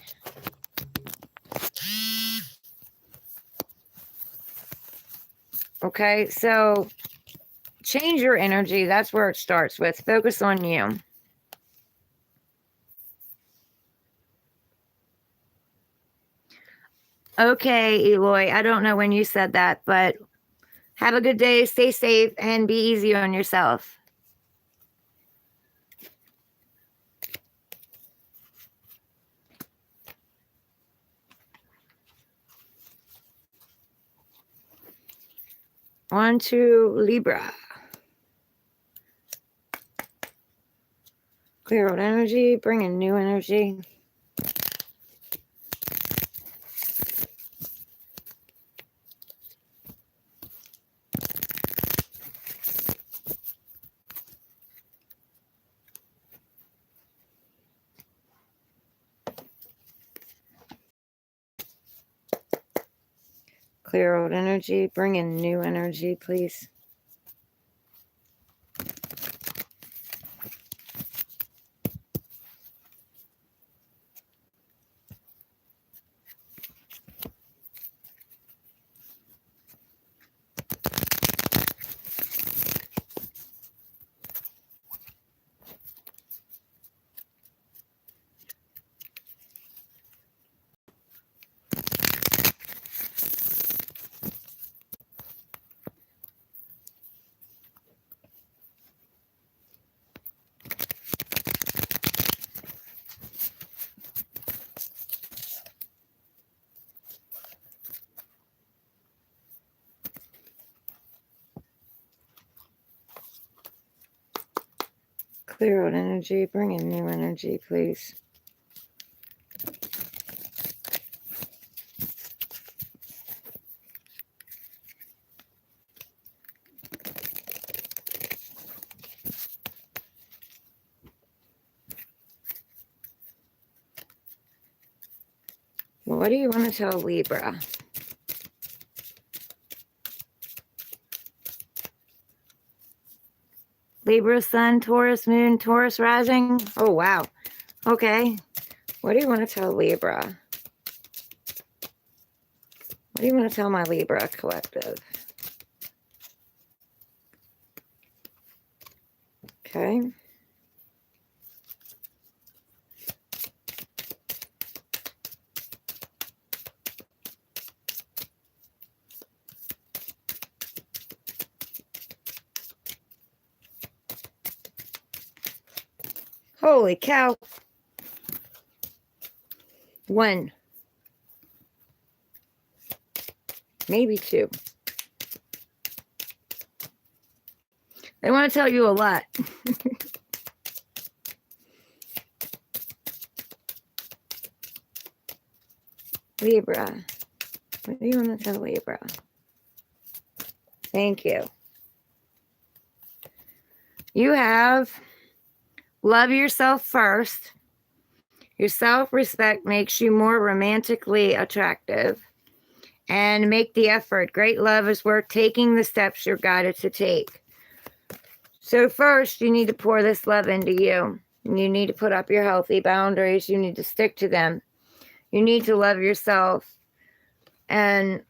Okay, so change your energy. That's where it starts with. Focus on you. Okay, Eloy, I don't know when you said that, but have a good day. Stay safe and be easy on yourself. On to Libra. Clear out energy, bring in new energy. Clear old energy, bring in new energy, please. Clear out energy, bring in new energy, please. What do you want to tell Libra? Libra sun, Taurus moon, Taurus rising. Oh, wow. Okay. What do you want to tell Libra? What do you want to tell my Libra collective? Okay. Holy cow. 1, maybe 2. They want to tell you a lot. Libra. What do you want to tell Libra? Thank you. You have love yourself first. Your self-respect makes you more romantically attractive. And make the effort. Great love is worth taking the steps you're guided to take. So first, you need to pour this love into you. You need to put up your healthy boundaries. You need to stick to them. You need to love yourself. And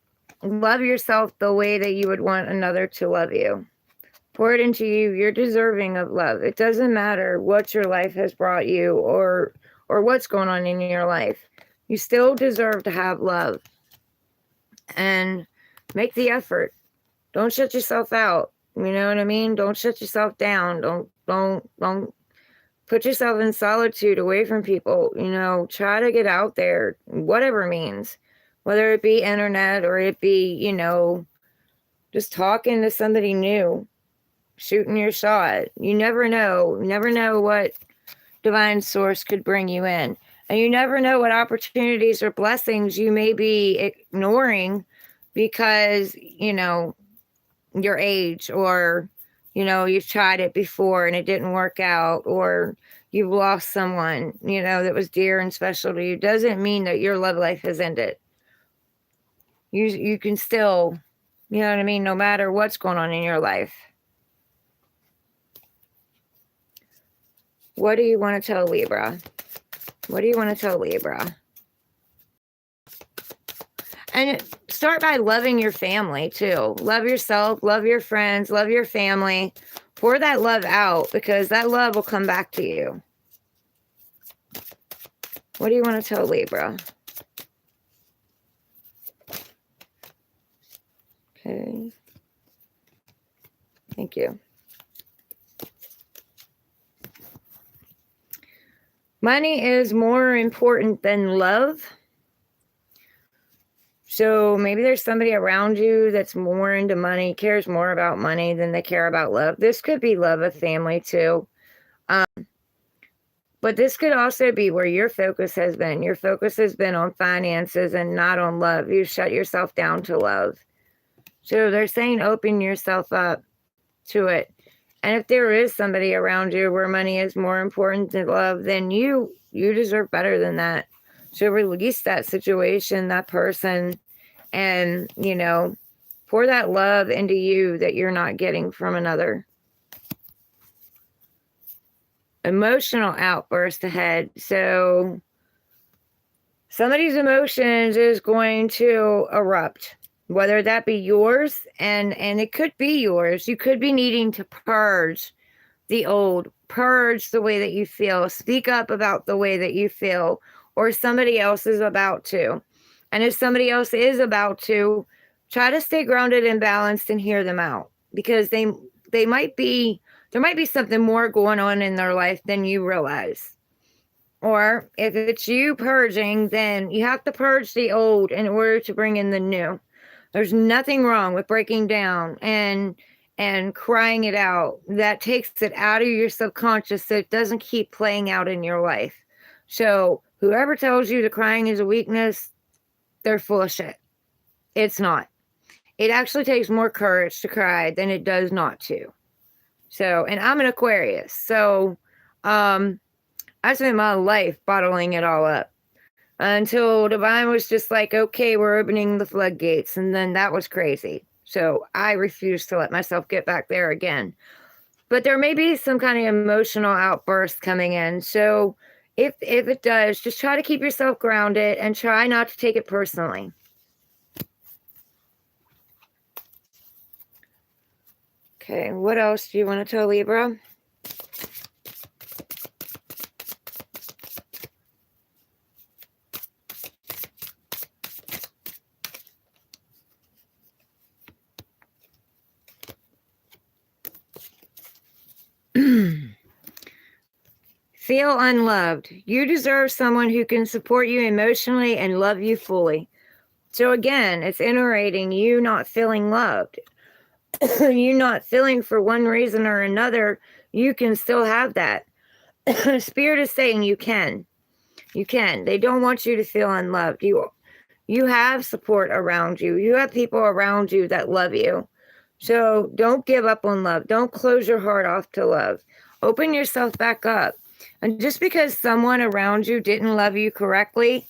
love yourself the way that you would want another to love you. Pour it into you. You're deserving of love. It doesn't matter what your life has brought you or what's going on in your life. You still deserve to have love. And make the effort. Don't shut yourself out. You know what I mean? Don't shut yourself down. Don't put yourself in solitude away from people. You know, try to get out there, whatever means. Whether it be internet or it be, you know, just talking to somebody new, shooting your shot. You never know. You never know what divine source could bring you in. And you never know what opportunities or blessings you may be ignoring because, you know, your age or, you know, you've tried it before and it didn't work out, or you've lost someone, you know, that was dear and special to you. Doesn't mean that your love life has ended. You can still, you know what I mean, no matter what's going on in your life. What do you want to tell Libra? What do you want to tell Libra? And start by loving your family too. Love yourself, love your friends, love your family. Pour that love out because that love will come back to you. What do you want to tell Libra? Okay. Thank you. Money is more important than love. So maybe there's somebody around you that's more into money, cares more about money than they care about love. This could be love of family too. But this could also be where your focus has been. Your focus has been on finances and not on love. You shut yourself down to love. So they're saying open yourself up to it. And if there is somebody around you where money is more important than love, then you deserve better than that. So release that situation, that person, and, you know, pour that love into you that you're not getting from another. Emotional outburst ahead. So somebody's emotions is going to erupt, whether that be yours, and it could be yours. You could be needing to purge the old, purge the way that you feel, speak up about the way that you feel, or somebody else is about to. And if somebody else is about to, try to stay grounded and balanced and hear them out, because they might be, there might be something more going on in their life than you realize. Or if it's you purging, then you have to purge the old in order to bring in the new. There's nothing wrong with breaking down and crying it out. That takes it out of your subconscious so it doesn't keep playing out in your life. So whoever tells you that crying is a weakness, they're full of shit. It's not. It actually takes more courage to cry than it does not to. So, and I'm an Aquarius. So, I spent my life bottling it all up until Divine was just like, okay, we're opening the floodgates. And then that was crazy. So I refused to let myself get back there again. But there may be some kind of emotional outburst coming in. So if it does, just try to keep yourself grounded and try not to take it personally. Okay, what else do you want to tell Libra? feel unloved. You deserve someone who can support you emotionally and love you fully. So again, it's iterating you not feeling loved. You not feeling for one reason or another, you can still have that. Spirit is saying you can. You can. They don't want you to feel unloved. You have support around you. You have people around you that love you. So don't give up on love. Don't close your heart off to love. Open yourself back up. And just because someone around you didn't love you correctly,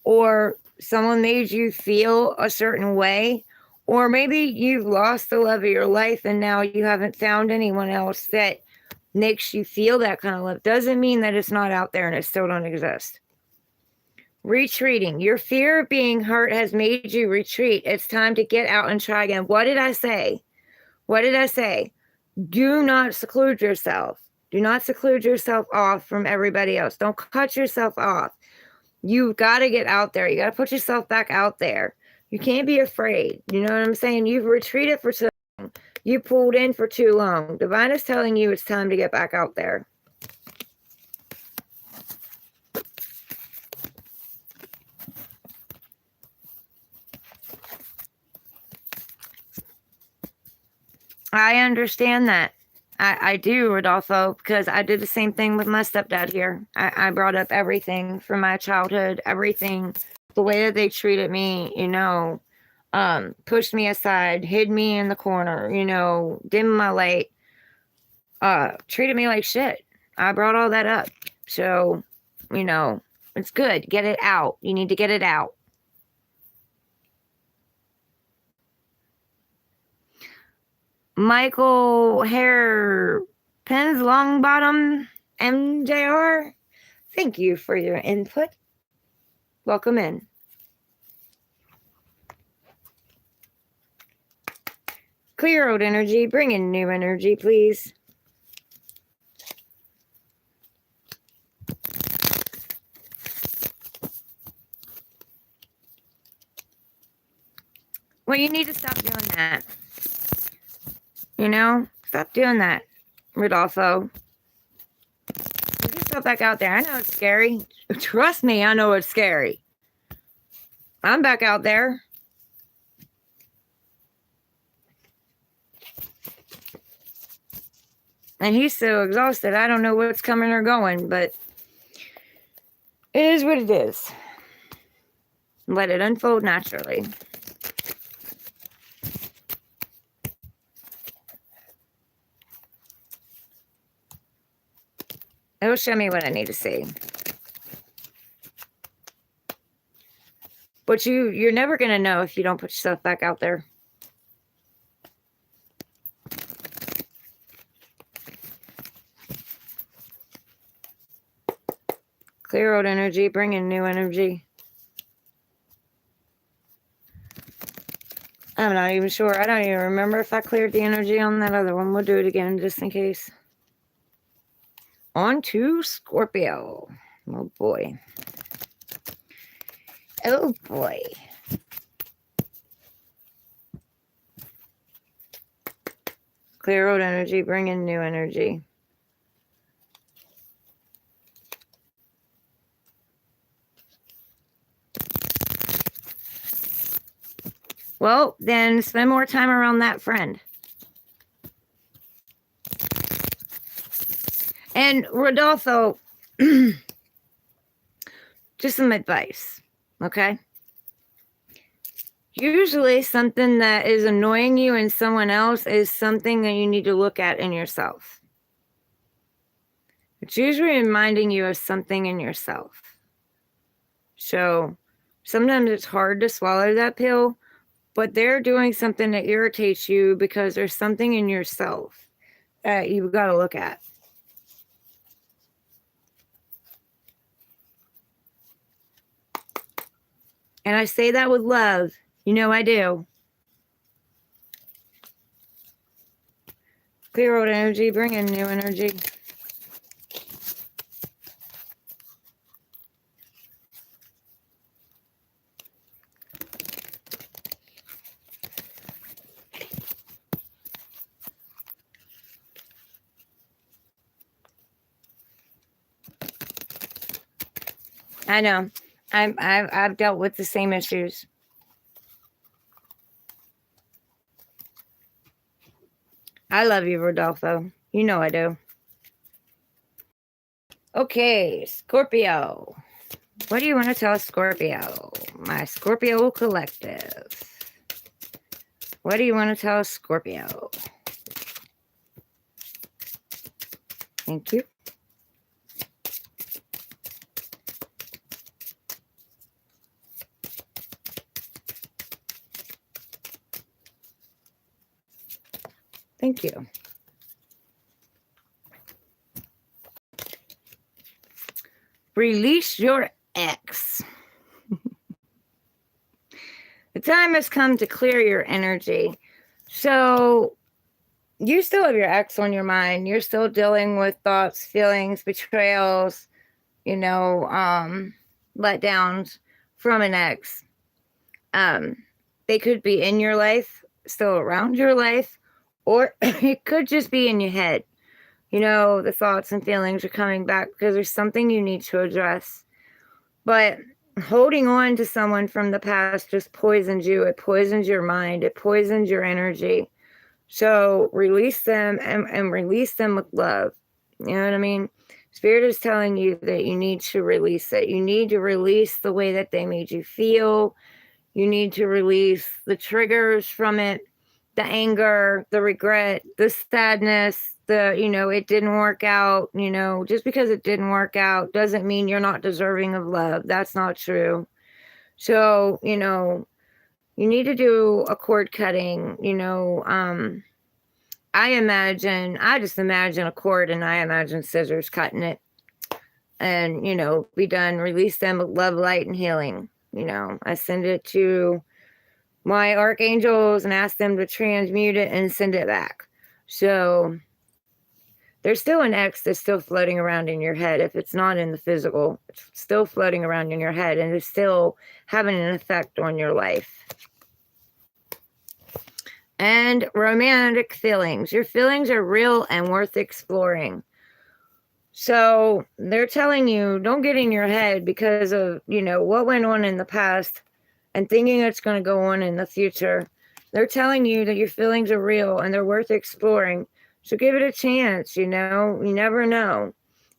or someone made you feel a certain way, or maybe you've lost the love of your life and now you haven't found anyone else that makes you feel that kind of love, doesn't mean that it's not out there and it still don't exist. Retreating. Your fear of being hurt has made you retreat. It's time to get out and try again. What did I say? What did I say? Do not seclude yourself. Do not seclude yourself off from everybody else. Don't cut yourself off. You've got to get out there. You got to put yourself back out there. You can't be afraid. You know what I'm saying? You've retreated for too long. You pulled in for too long. Divine is telling you it's time to get back out there. I understand that. I do, Rodolfo, because I did the same thing with my stepdad here. I brought up everything from my childhood, everything, the way that they treated me, you know, pushed me aside, hid me in the corner, you know, dimmed my light, treated me like shit. I brought all that up. So, you know, it's good. Get it out. You need to get it out. Michael Hairpins Longbottom MJR, thank you for your input. Welcome in. Clear old energy, bring in new energy, please. Well, you need to stop doing that. You know, stop doing that, Rodolfo. Get yourself back out there. I know it's scary. Trust me, I know it's scary. I'm back out there. And he's so exhausted. I don't know what's coming or going, but it is what it is. Let it unfold naturally. It'll show me what I need to see. But you're never going to know if you don't put yourself back out there. Clear old energy, bring in new energy. I'm not even sure. I don't even remember if I cleared the energy on that other one. We'll do it again just in case. On to Scorpio. Oh boy. Oh boy. Clear old energy, bring in new energy. Well, then spend more time around that friend. And Rodolfo, just some advice, okay? Usually something that is annoying you in someone else is something that you need to look at in yourself. It's usually reminding you of something in yourself. So sometimes it's hard to swallow that pill, but they're doing something that irritates you because there's something in yourself that you've got to look at. And I say that with love. You know I do. Clear old energy, bring in new energy. I know. I've dealt with the same issues. I love you, Rodolfo. You know I do. Okay, Scorpio. What do you want to tell Scorpio? My Scorpio collective. What do you want to tell Scorpio? Thank you. Thank you. Release your ex. The time has come to clear your energy. So you still have your ex on your mind. You're still dealing with thoughts, feelings, betrayals, letdowns from an ex. They could be in your life, still around your life, or it could just be in your head. The thoughts and feelings are coming back because there's something you need to address. But holding on to someone from the past just poisons you. It poisons your mind. It poisons your energy. So release them and release them with love. You know what I mean? Spirit is telling you that you need to release it. You need to release the way that they made you feel. You need to release the triggers from it, the anger, the regret, the sadness, it didn't work out. Just because it didn't work out doesn't mean you're not deserving of love. That's not true. So, you need to do a cord cutting. I just imagine a cord and I imagine scissors cutting it and, be done. Release them with love, light, and healing. I send it to my archangels and ask them to transmute it and send it back. So there's still an ex that's still floating around in your head. If it's not in the physical, it's still floating around in your head and it's still having an effect on your life. And romantic feelings. Your feelings are real and worth exploring. So they're telling you, don't get in your head because of, what went on in the past and thinking it's going to go on in the future. They're telling you that your feelings are real and they're worth exploring. So give it a chance, you never know.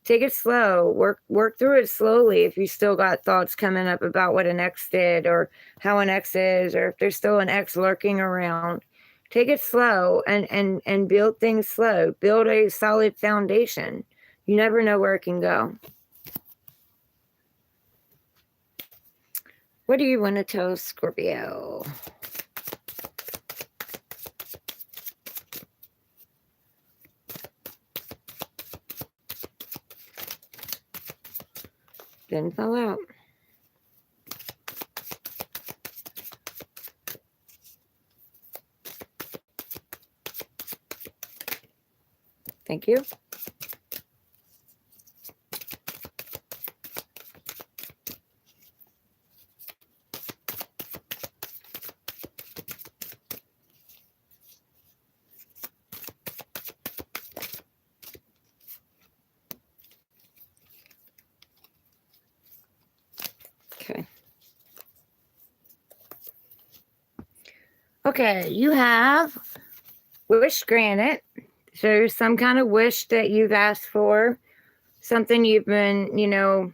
Take it slow. Work through it slowly if you still got thoughts coming up about what an ex did or how an ex is, or if there's still an ex lurking around. Take it slow and build things slow. Build a solid foundation. You never know where it can go. What do you want to tell Scorpio? Didn't fall out. Thank you. Okay, you have wish granted. So some kind of wish that you've asked for, something you've been,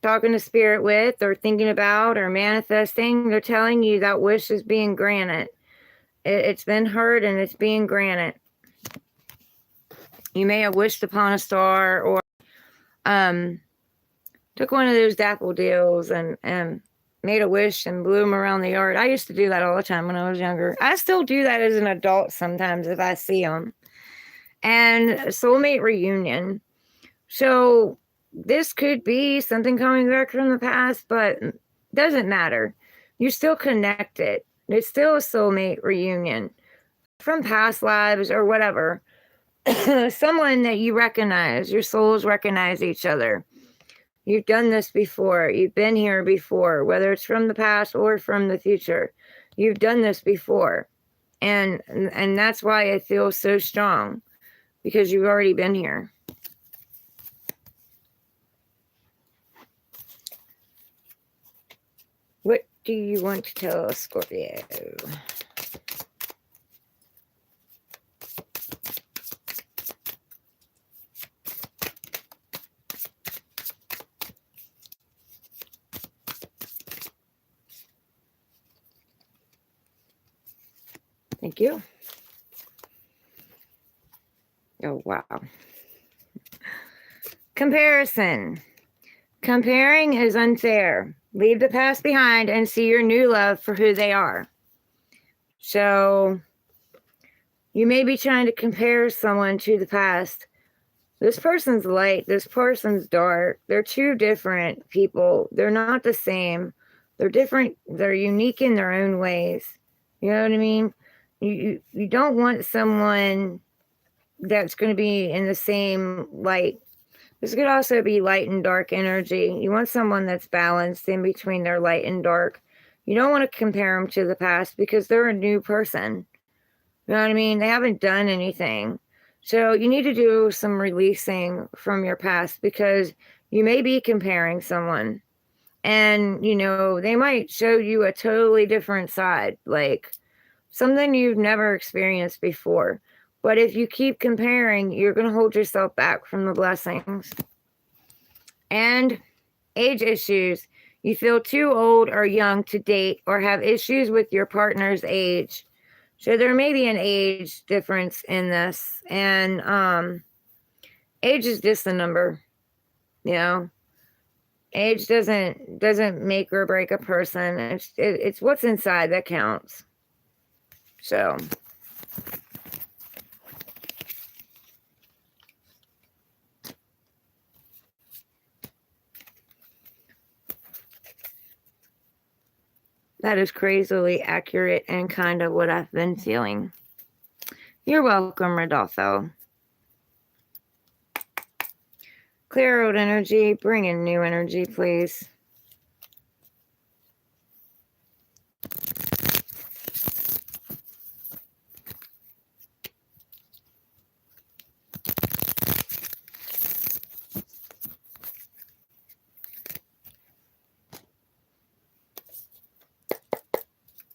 talking to spirit with or thinking about or manifesting. They're telling you that wish is being granted. It's been heard and it's being granted. You may have wished upon a star or took one of those daffodils and made a wish and blew them around the yard. I used to do that all the time when I was younger. I still do that as an adult sometimes if I see them. And soulmate reunion. So this could be something coming back from the past, but it doesn't matter. You're still connected. It's still a soulmate reunion from past lives or whatever. Someone that you recognize. Your souls recognize each other. You've done this before. You've been here before, whether it's from the past or from the future. You've done this before. And that's why it feels so strong, because you've already been here. do you want to tell Scorpio? Thank you. Oh, wow. Comparison. Comparing is unfair. Leave the past behind and see your new love for who they are. So, you may be trying to compare someone to the past. This person's light, this person's dark. They're two different people. They're not the same. They're different. They're unique in their own ways. You know what I mean? You don't want someone that's going to be in the same light. This could also be light and dark energy. You want someone that's balanced in between their light and dark. You don't want to compare them to the past because they're a new person. You know what I mean? They haven't done anything. So you need to do some releasing from your past because you may be comparing someone. And, you know, they might show you a totally different side, like something you've never experienced before. But if you keep comparing, you're going to hold yourself back from the blessings. And age issues. You feel too old or young to date or have issues with your partner's age. So there may be an age difference in this. And age is just a number, you know. Age doesn't make or break a person. It's what's inside that counts. So that is crazily accurate and kind of what I've been feeling. You're welcome, Rodolfo. Clear old energy, bring in new energy, please.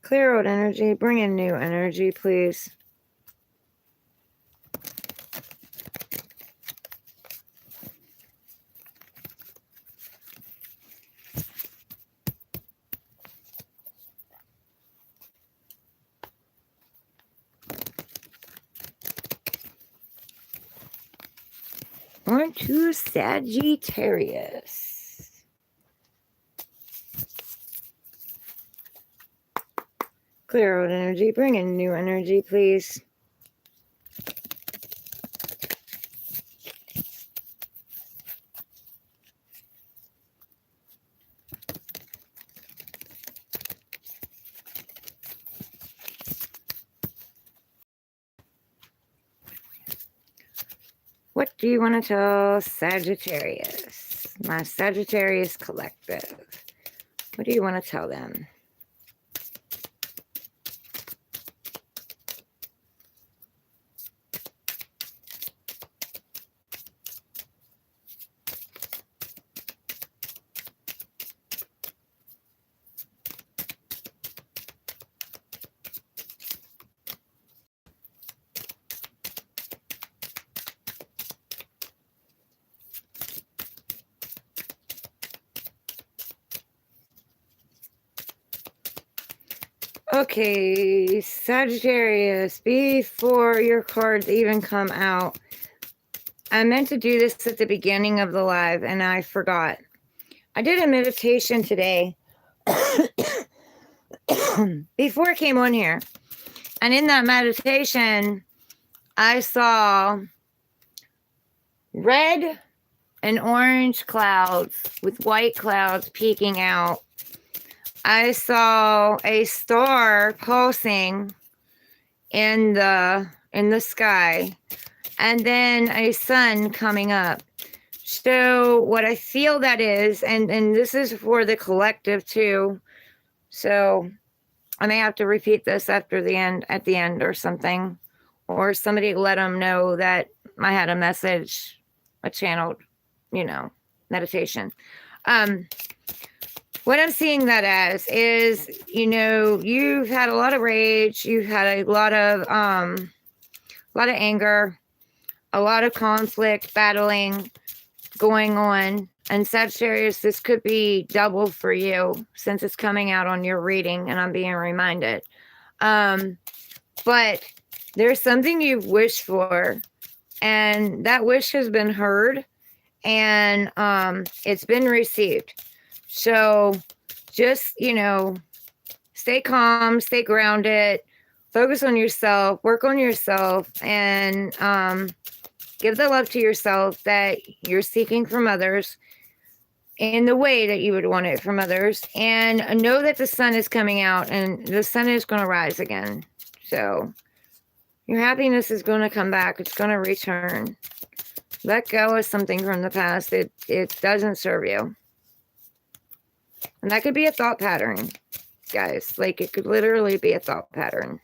Clear old energy, bring in new energy, please. On to Sagittarius. Clear old energy, bring in new energy, please. What do you want to tell Sagittarius? My Sagittarius collective. What do you want to tell them? Okay, Sagittarius, before your cards even come out, I meant to do this at the beginning of the live and I forgot. I did a meditation today before I came on here. And in that meditation, I saw red and orange clouds with white clouds peeking out. I saw a star pulsing in the sky, and then a sun coming up. So what I feel that is, and this is for the collective too, so I may have to repeat this at the end or something, or somebody let them know that I had a message, a channeled, meditation. what I'm seeing that as is, you've had a lot of rage, you've had a lot of anger, a lot of conflict, battling going on. And Sagittarius, this could be double for you since it's coming out on your reading and I'm being reminded. But there's something you've wished for and that wish has been heard and it's been received. So just, stay calm, stay grounded, focus on yourself, work on yourself, and give the love to yourself that you're seeking from others in the way that you would want it from others. And know that the sun is coming out and the sun is going to rise again. So your happiness is going to come back. It's going to return. Let go of something from the past. It doesn't serve you. And that could be a thought pattern, guys. Like, it could literally be a thought pattern.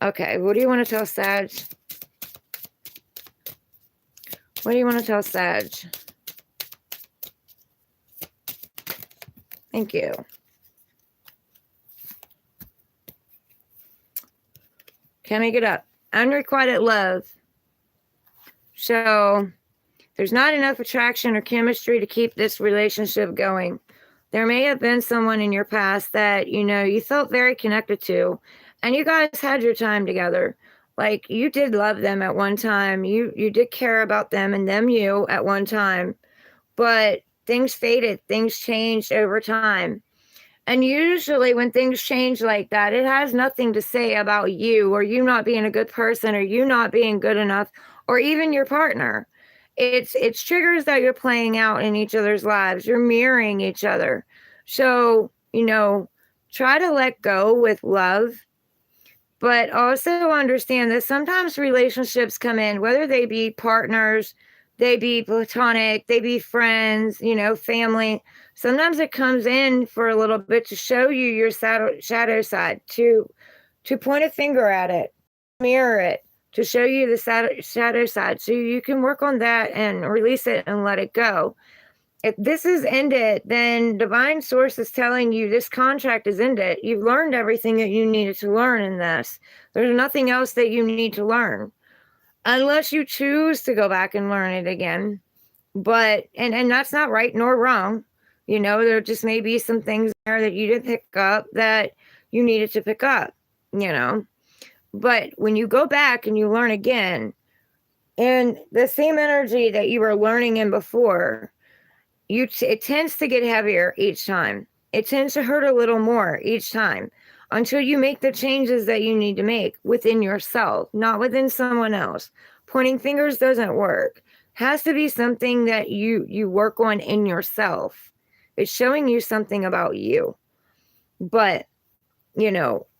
Okay, what do you want to tell Sag? What do you want to tell Sag? Thank you. Can't make it up. Unrequited love. So, there's not enough attraction or chemistry to keep this relationship going. There may have been someone in your past that, you felt very connected to, and you guys had your time together. Like, you did love them at one time. You did care about them and them you at one time. But things faded. Things changed over time. And usually when things change like that, it has nothing to say about you or you not being a good person or you not being good enough or even your partner. It's triggers that you're playing out in each other's lives. You're mirroring each other. So, try to let go with love, but also understand that sometimes relationships come in, whether they be partners, they be platonic, they be friends, family. Sometimes it comes in for a little bit to show you your shadow side, to point a finger at it, mirror it, to show you the shadow side so you can work on that and release it and let it go. If this is ended, then divine source is telling you this contract is ended. You've learned everything that you needed to learn in this. There's nothing else that you need to learn unless you choose to go back and learn it again. But, and that's not right nor wrong. There just may be some things there that you didn't pick up that you needed to pick up, But when you go back and you learn again, in the same energy that you were learning in before, it tends to get heavier each time. It tends to hurt a little more each time until you make the changes that you need to make within yourself, not within someone else. Pointing fingers doesn't work. Has to be something that you work on in yourself. It's showing you something about you. But,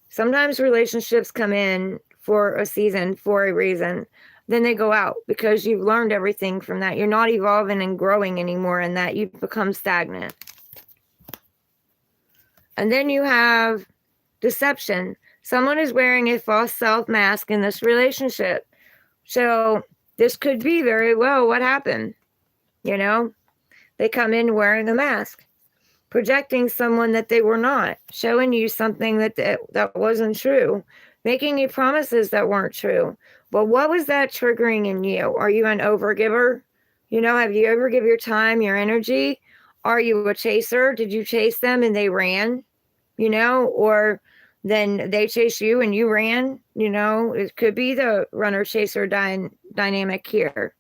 sometimes relationships come in for a season, for a reason. Then they go out because you've learned everything from that. You're not evolving and growing anymore in that. You've become stagnant. And then you have deception. Someone is wearing a false self mask in this relationship. So this could be very well what happened. They come in wearing a mask, projecting someone that they were not, showing you something that wasn't true, making you promises that weren't true. But what was that triggering in you? Are you an overgiver? Have you ever give your time, your energy? Are you a chaser? Did you chase them and they ran? Or then they chase you and you ran? It could be the runner-chaser dynamic here.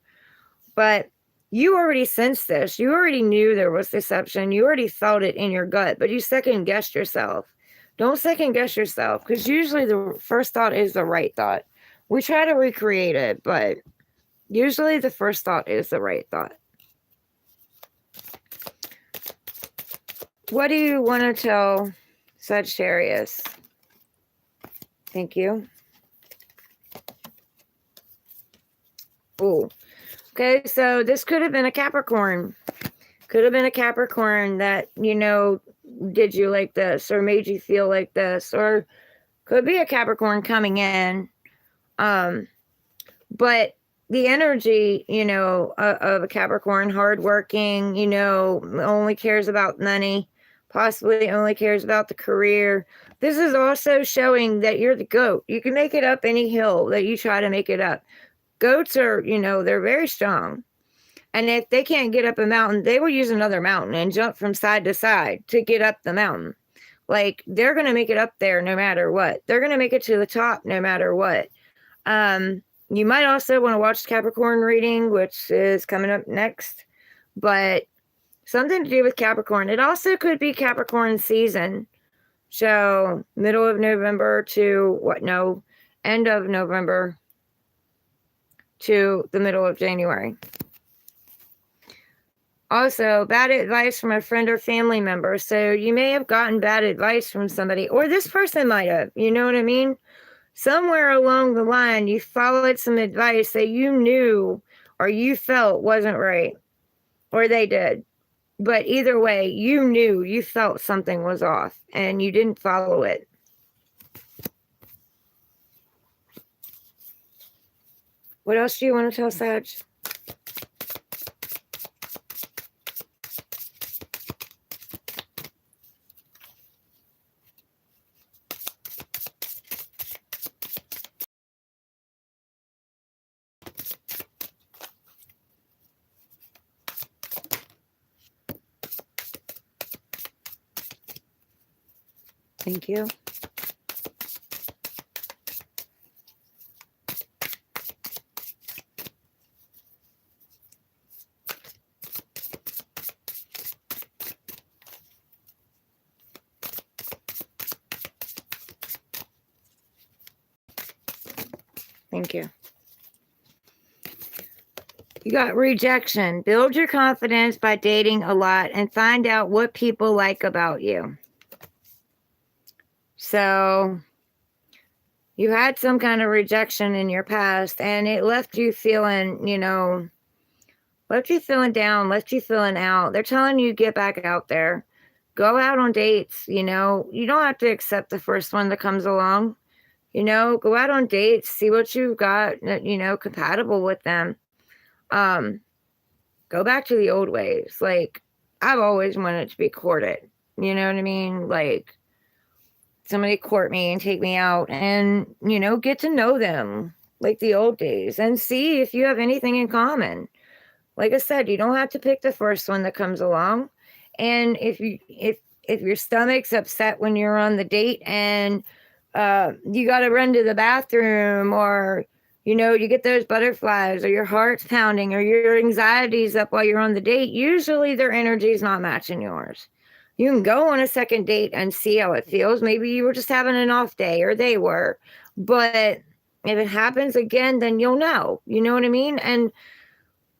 But you already sensed this. You already knew there was deception. You already felt it in your gut, but you second-guessed yourself. Don't second-guess yourself, because usually the first thought is the right thought. We try to recreate it, but usually the first thought is the right thought. What do you want to tell Sagittarius? Thank you. Oh, okay. So this could have been a Capricorn. Could have been a Capricorn that, did you like this or made you feel like this, or could be a Capricorn coming in. But the energy, of a Capricorn, hardworking, only cares about money, possibly only cares about the career. This is also showing that you're the goat. You can make it up any hill that you try to make it up. Goats are, they're very strong. And if they can't get up a mountain, they will use another mountain and jump from side to side to get up the mountain. Like, they're going to make it up there no matter what. They're going to make it to the top no matter what. You might also want to watch Capricorn reading, which is coming up next. But something to do with Capricorn. It also could be Capricorn season. So middle of November to end of November to the middle of January. Also, bad advice from a friend or family member. So you may have gotten bad advice from somebody, or this person might have, you know what I mean? Somewhere along the line, you followed some advice that you knew or you felt wasn't right, or they did. But either way, you felt something was off and you didn't follow it. What else do you want to tell Sag? Thank you. Thank you. You got rejection. Build your confidence by dating a lot and find out what people like about you. So you had some kind of rejection in your past and it left you feeling, left you feeling down, left you feeling out. They're telling you get back out there. Go out on dates, you don't have to accept the first one that comes along. Go out on dates, see what you've got, compatible with them. Go back to the old ways. Like, I've always wanted to be courted. You know what I mean? Like, somebody court me and take me out and, get to know them like the old days and see if you have anything in common. Like I said, you don't have to pick the first one that comes along. And if your stomach's upset when you're on the date and you got to run to the bathroom, or you get those butterflies, or your heart's pounding, or your anxiety's up while you're on the date, usually their energy is not matching yours. You can go on a second date and see how it feels. Maybe you were just having an off day, or they were. But if it happens again, then you'll know. You know what I mean? And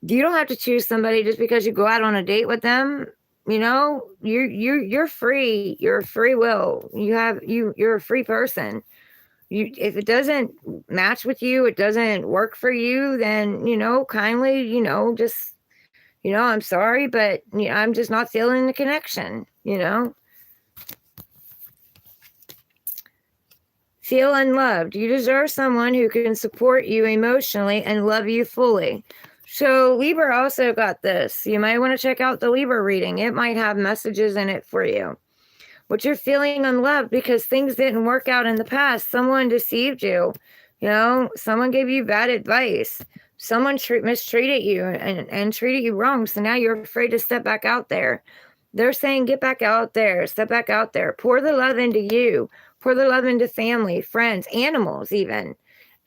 you don't have to choose somebody just because you go out on a date with them. You're free. You're a free will. You're a free person. If it doesn't match with you, it doesn't work for you, then kindly, just I'm sorry, but I'm just not feeling the connection. Feel unloved. You deserve someone who can support you emotionally and love you fully. So Libra also got this. You might want to check out the Libra reading. It might have messages in it for you. But you're feeling unloved because things didn't work out in the past. Someone deceived you. Someone gave you bad advice. Someone mistreated you and treated you wrong. So now you're afraid to step back out there. They're saying, get back out there. Step back out there. Pour the love into you. Pour the love into family, friends, animals even.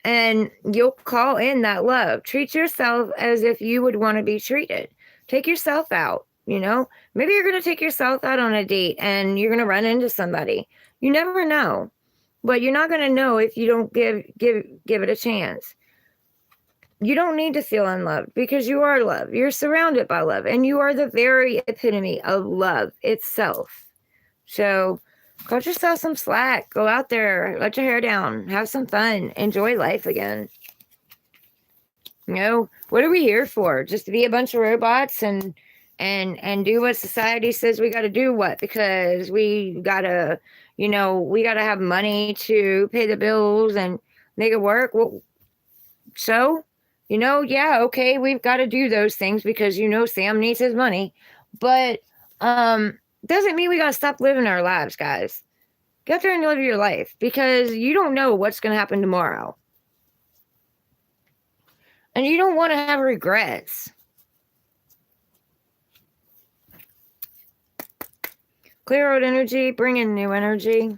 And you'll call in that love. Treat yourself as if you would want to be treated. Take yourself out. Maybe you're going to take yourself out on a date and you're going to run into somebody. You never know. But you're not going to know if you don't give it a chance. You don't need to feel unloved because you are love. You're surrounded by love, and you are the very epitome of love itself. So cut yourself some slack. Go out there, let your hair down, have some fun, enjoy life again. What are we here for? Just to be a bunch of robots and do what society says we got to do? What? Because we gotta, we gotta have money to pay the bills and make it work. Well, so, yeah, okay, we've got to do those things because Sam needs his money. But Doesn't mean we got to stop living our lives, guys. Get out there and live your life, because you don't know what's going to happen tomorrow. And you don't want to have regrets. Clear out energy, bring in new energy.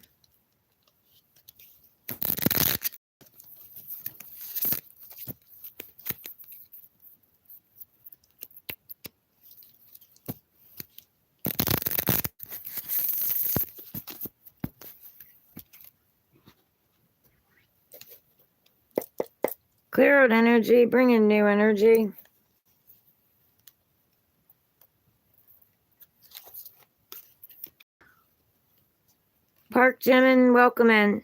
Clear out energy, bring in new energy. Park Jimin, welcome in.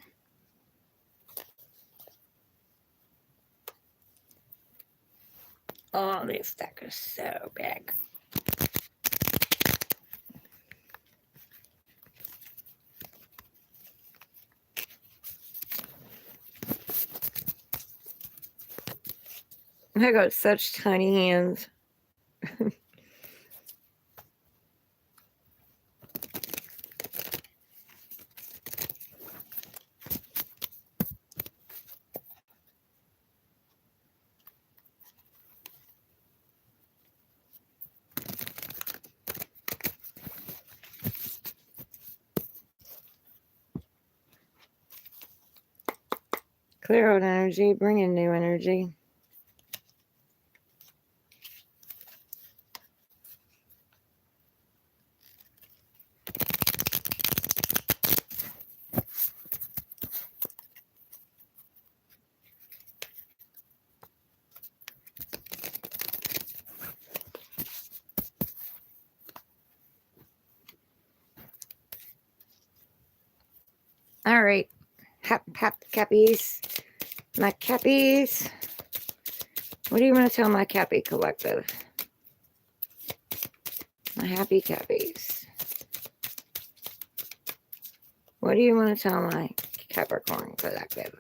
Oh, this deck is so big. I got such tiny hands. Clear out energy, bring in new energy. All right, cappies, my cappies. What do you want to tell my cappy collective? My happy cappies. What do you want to tell my Capricorn collective?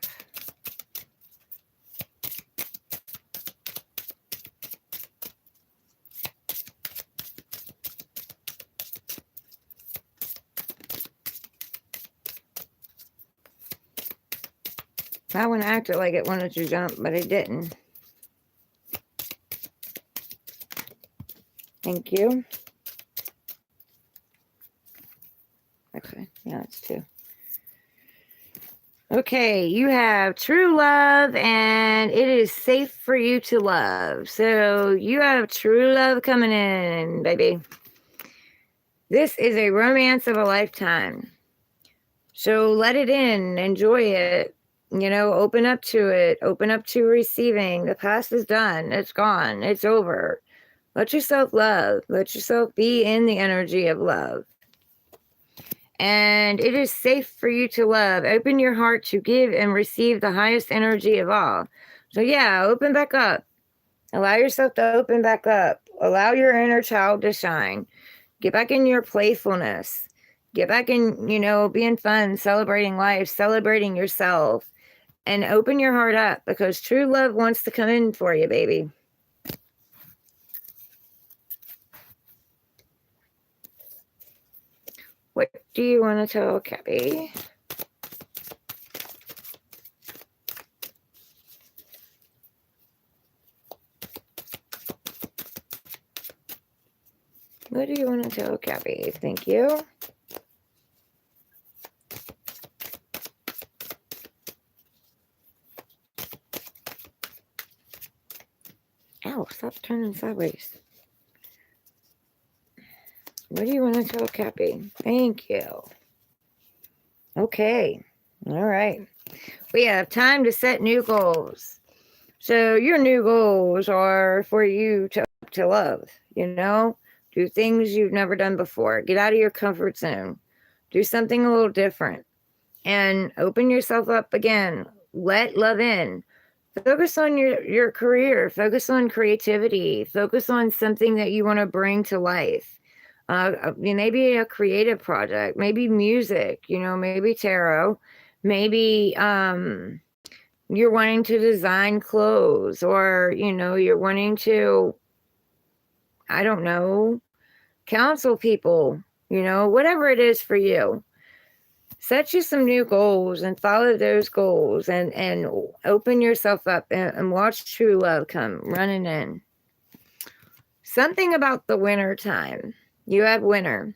I wouldn't act it like it wanted to jump, but it didn't. Thank you. Okay, yeah, that's two. Okay, you have true love, and it is safe for you to love. So you have true love coming in, baby. This is a romance of a lifetime. So let it in, enjoy it. You know, open up to it, open up to receiving. The past is done, it's gone, it's over. Let yourself love, let yourself be in the energy of love. And it is safe for you to love. Open your heart to give and receive the highest energy of all. So yeah, open back up. Allow yourself to open back up. Allow your inner child to shine. Get back in your playfulness. Get back in, you know, being fun, celebrating life, celebrating yourself. And open your heart up, because true love wants to come in for you, baby. What do you want to tell Cappy? What do you want to tell Cappy? Thank you. Ow, stop turning sideways. What do you want to tell Cappy? Thank you. Okay. All right. We have time to set new goals. So your new goals are for you to love, you know? Do things you've never done before. Get out of your comfort zone. Do something a little different. And open yourself up again. Let love in. Focus on your career. Focus on creativity. Focus on something that you want to bring to life. Maybe a creative project. Maybe music. You know, maybe tarot. Maybe you're wanting to design clothes, or, you know, you're wanting to, I don't know, counsel people. You know, whatever it is for you. Set you some new goals and follow those goals, and open yourself up, and watch true love come running in. Something about the winter time. You have winter.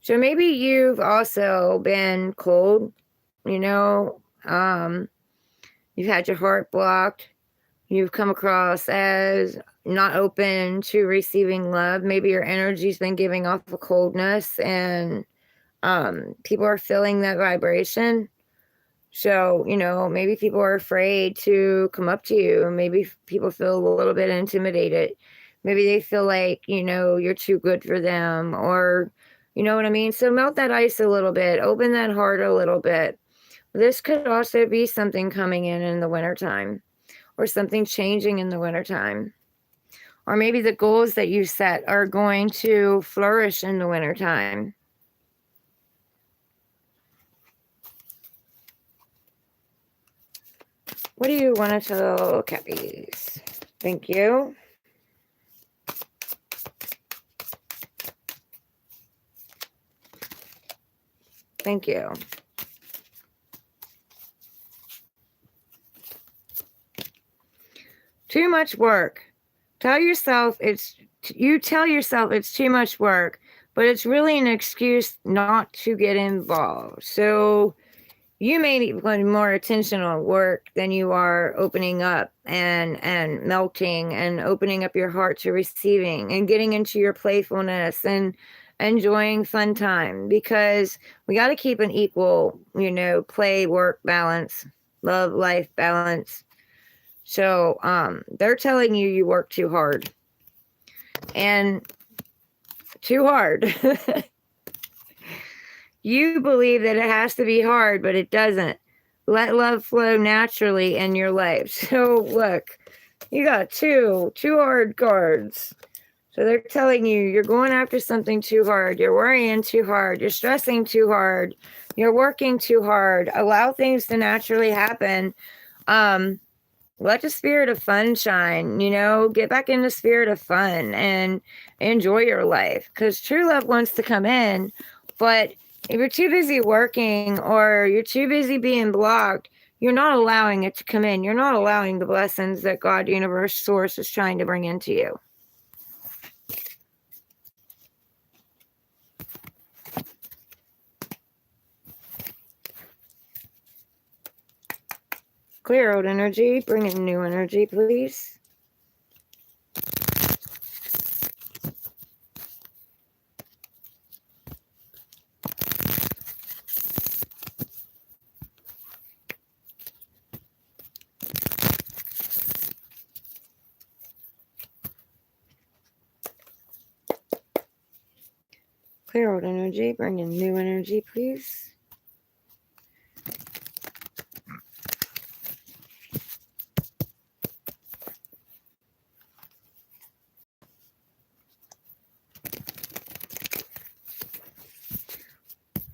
So maybe you've also been cold, you know, you've had your heart blocked. You've come across as not open to receiving love. Maybe your energy's been giving off a coldness, and people are feeling that vibration. So, you know, maybe people are afraid to come up to you. Maybe people feel a little bit intimidated. Maybe they feel like, you know, you're too good for them, or, you know what I mean? So melt that ice a little bit, open that heart a little bit. This could also be something coming in the wintertime, or something changing in the wintertime. Or maybe the goals that you set are going to flourish in the wintertime. What do you want to tell Cappies? Thank you. Thank you. Too much work. Tell yourself you tell yourself it's too much work, but it's really an excuse not to get involved. So you may be putting more attention on work than you are opening up and melting and opening up your heart to receiving and getting into your playfulness and enjoying fun time, because we got to keep an equal, you know, play work balance, love life balance. So they're telling you you work too hard, and too hard. You believe that it has to be hard, but it doesn't. Let love flow naturally in your life. So look, you got two hard cards. So they're telling you you're going after something too hard. You're worrying too hard. You're stressing too hard. You're working too hard. Allow things to naturally happen. Let the spirit of fun shine, you know, get back in the spirit of fun and enjoy your life, because true love wants to come in. But if you're too busy working, or you're too busy being blocked, you're not allowing it to come in. You're not allowing the blessings that God, universe, source is trying to bring into you. Clear old energy, bring in new energy, please. Clear old energy, bring in new energy, please.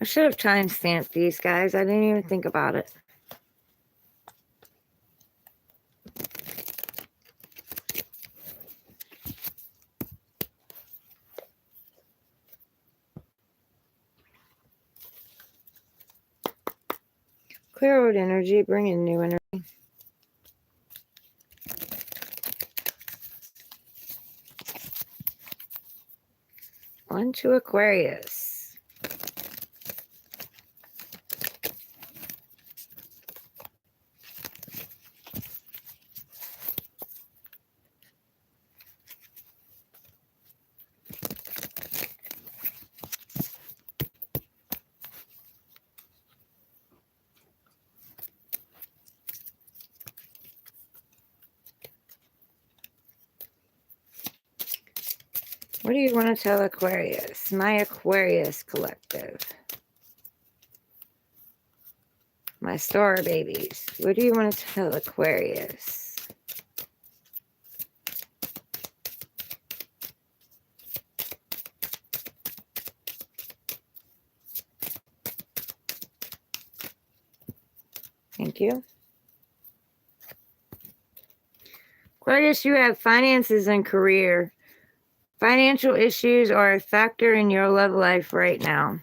I should have time-stamped these, guys. I didn't even think about it. Clear old energy, bring in new energy. On to Aquarius. What do you want to tell Aquarius? My Aquarius collective. My star babies. What do you want to tell Aquarius? Thank you. Aquarius, you have finances and career. Financial issues are a factor in your love life right now.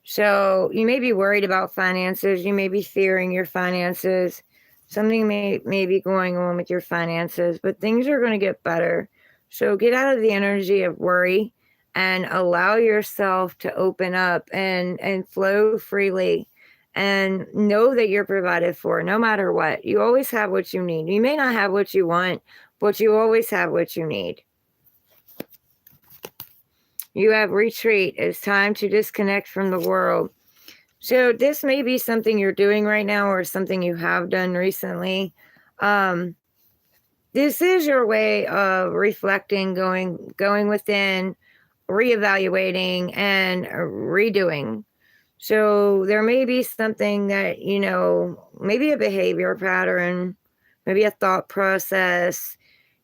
So you may be worried about finances. You may be fearing your finances. Something may be going on with your finances, but things are going to get better. So get out of the energy of worry and allow yourself to open up and flow freely and know that you're provided for no matter what. You always have what you need. You may not have what you want, but you always have what you need. You have retreat. It's time to disconnect from the world. So this may be something you're doing right now or something you have done recently. This is your way of reflecting, going within, reevaluating, and redoing. So there may be something that, maybe a behavior pattern, maybe a thought process,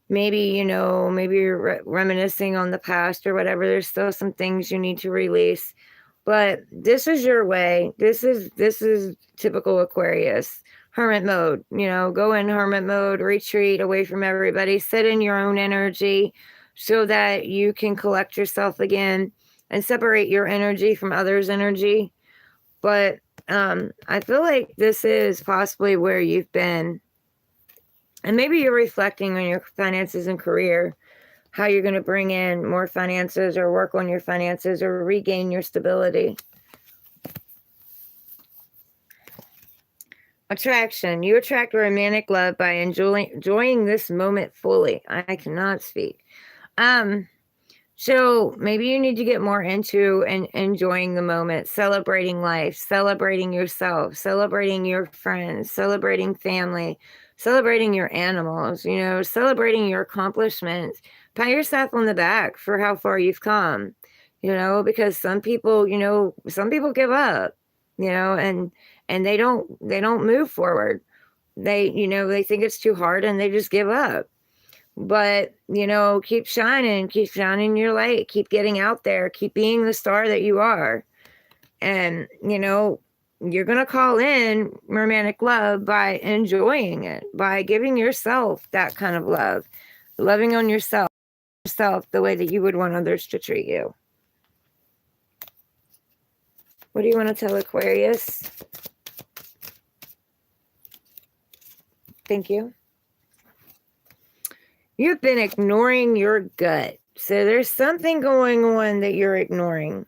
maybe, maybe you're reminiscing on the past or whatever. There's still some things you need to release. But this is your way. This is typical Aquarius. Hermit mode, go in hermit mode, retreat away from everybody, sit in your own energy so that you can collect yourself again and separate your energy from others' energy. But I feel like this is possibly where you've been. And maybe you're reflecting on your finances and career, how you're going to bring in more finances or work on your finances or regain your stability. Attraction. You attract romantic love by enjoying this moment fully. I cannot speak. So maybe you need to get more into and enjoying the moment, celebrating life, celebrating yourself, celebrating your friends, celebrating family, celebrating your animals, celebrating your accomplishments. Pat yourself on the back for how far you've come, because some people give up, and they don't move forward. They think it's too hard and they just give up. But, keep shining your light, keep getting out there, keep being the star that you are. And, you're going to call in romantic love by enjoying it, by giving yourself that kind of love, loving on yourself the way that you would want others to treat you. What do you want to tell Aquarius? Thank you. You've been ignoring your gut. So there's something going on that you're ignoring.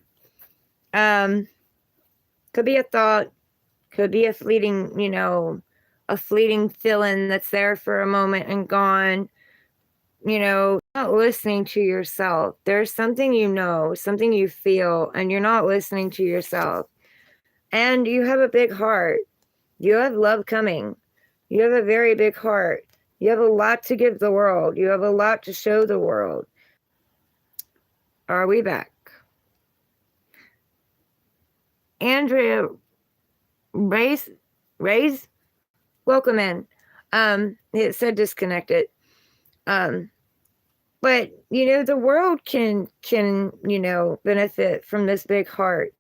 Could be a thought, could be a fleeting, a fleeting feeling that's there for a moment and gone. Not listening to yourself. There's something something you feel, and you're not listening to yourself. And you have a big heart. You have love coming. You have a very big heart. You have a lot to give the world. You have a lot to show the world. Are we back? Andrea Raise, welcome in. It said disconnected. But the world can benefit from this big heart.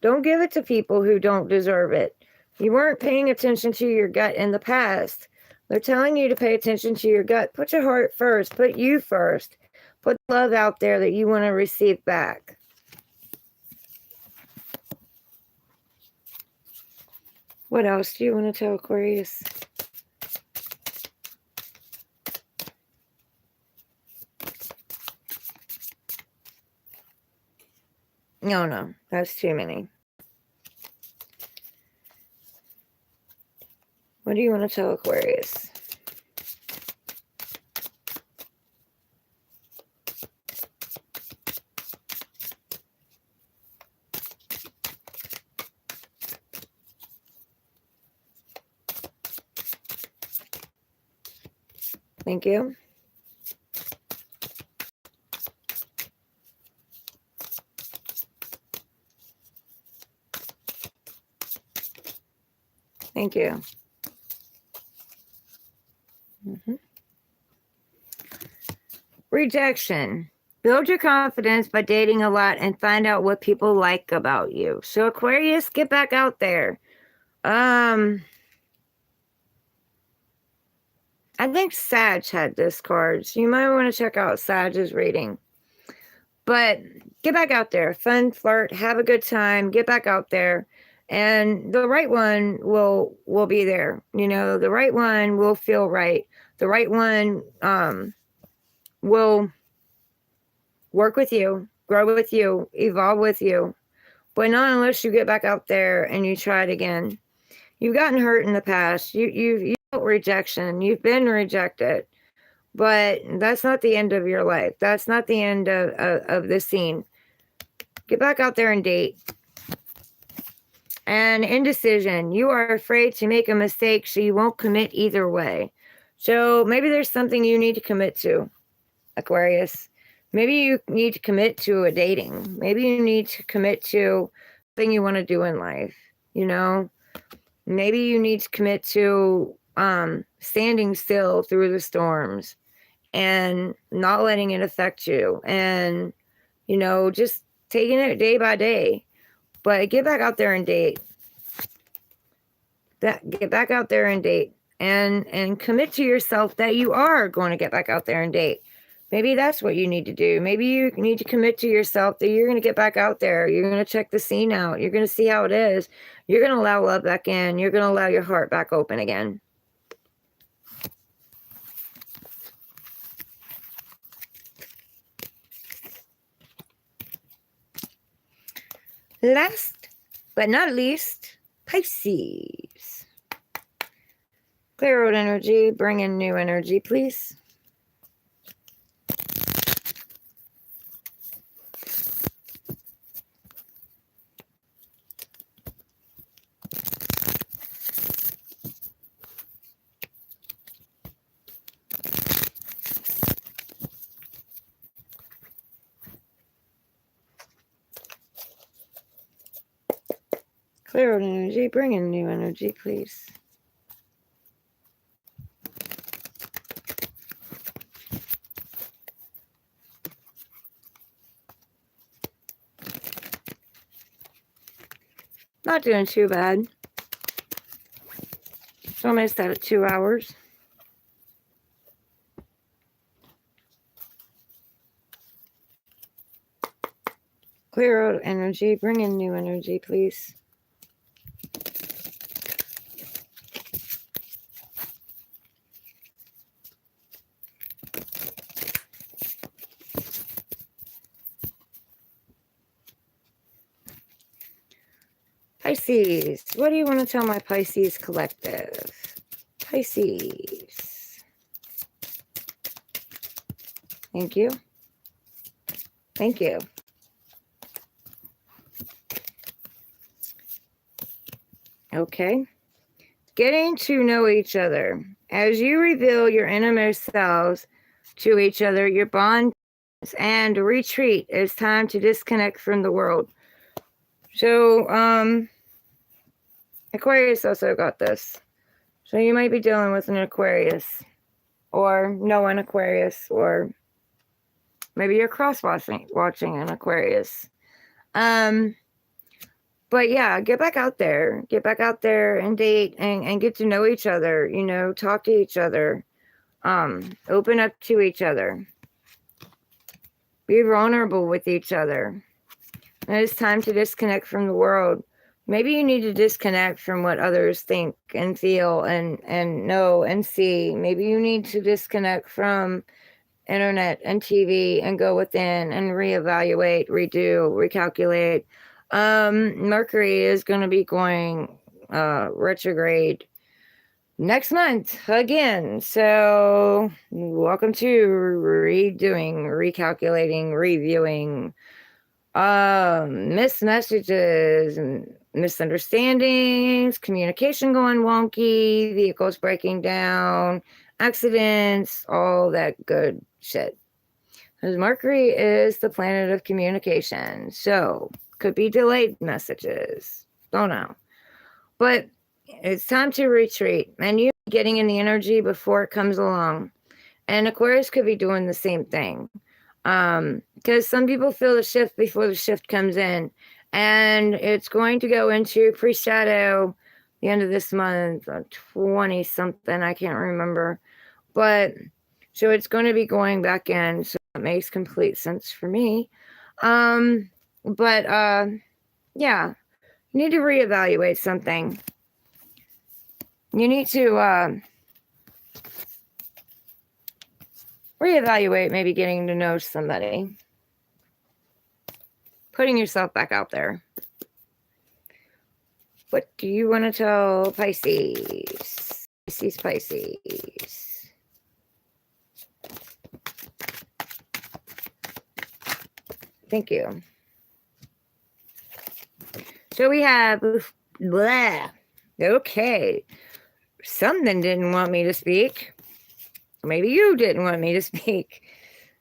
Don't give it to people who don't deserve it. You weren't paying attention to your gut in the past. They're telling you to pay attention to your gut. Put your heart first. Put you first. Put love out there that you want to receive back. What else do you want to tell Aquarius? No, that's too many. What do you want to tell Aquarius? Thank you. Thank you. Rejection. Build your confidence by dating a lot and find out what people like about you. So Aquarius, get back out there. I I think Sag had this card, so you might want to check out Sag's reading. But get back out there, fun, flirt, have a good time, get back out there, and the right one will be there. You know, the right one will feel right. The right one will work with you, grow with you, evolve with you. But not unless you get back out there and you try it again. You've gotten hurt in the past. You felt rejection. You've been rejected. But that's not the end of your life. That's not the end of the scene. Get back out there and date. And indecision. You are afraid to make a mistake, so you won't commit either way. So maybe there's something you need to commit to, Aquarius. Maybe you need to commit to a dating. Maybe you need to commit to something you want to do in life. You know, maybe you need to commit to standing still through the storms and not letting it affect you, and, you know, just taking it day by day. But get back out there and date. Get back out there and date, and commit to yourself that you are going to get back out there and date. Maybe that's what you need to do. Maybe you need to commit to yourself that you're going to get back out there. You're going to check the scene out. You're going to see how it is. You're going to allow love back in. You're going to allow your heart back open again. Last but not least, Pisces. Clear out energy. Bring in new energy, please. Clear out energy. Bring in new energy, please. Not doing too bad. It's almost at 2 hours. Clear out energy. Bring in new energy, please. Pisces, what do you want to tell my Pisces collective? Pisces. Thank you. Thank you. Okay. Getting to know each other. As you reveal your innermost selves to each other, your bond and retreat. It's time to disconnect from the world. So, Aquarius also got this. So you might be dealing with an Aquarius, or know an Aquarius, or maybe you're cross-watching an Aquarius. But yeah, get back out there. Get back out there and date and get to know each other, you know, talk to each other. Open up to each other. Be vulnerable with each other. And it's time to disconnect from the world. Maybe you need to disconnect from what others think and feel and know and see. Maybe you need to disconnect from internet and TV and go within and reevaluate, redo, recalculate. Mercury is going to be going retrograde next month again. So welcome to redoing, recalculating, reviewing, missed messages and misunderstandings, communication going wonky, vehicles breaking down, accidents, all that good shit. Because Mercury is the planet of communication. So could be delayed messages. Don't know. But it's time to retreat. And you getting in the energy before it comes along. And Aquarius could be doing the same thing. Because some people feel the shift before the shift comes in. And it's going to go into pre-shadow the end of this month, 20 something, I can't remember. But so it's going to be going back in. So that makes complete sense for me. But yeah, you need to reevaluate something. You need to reevaluate maybe getting to know somebody. Putting yourself back out there. What do you want to tell Pisces? Pisces. Thank you. So we have, blah. Okay. Something didn't want me to speak. Maybe you didn't want me to speak.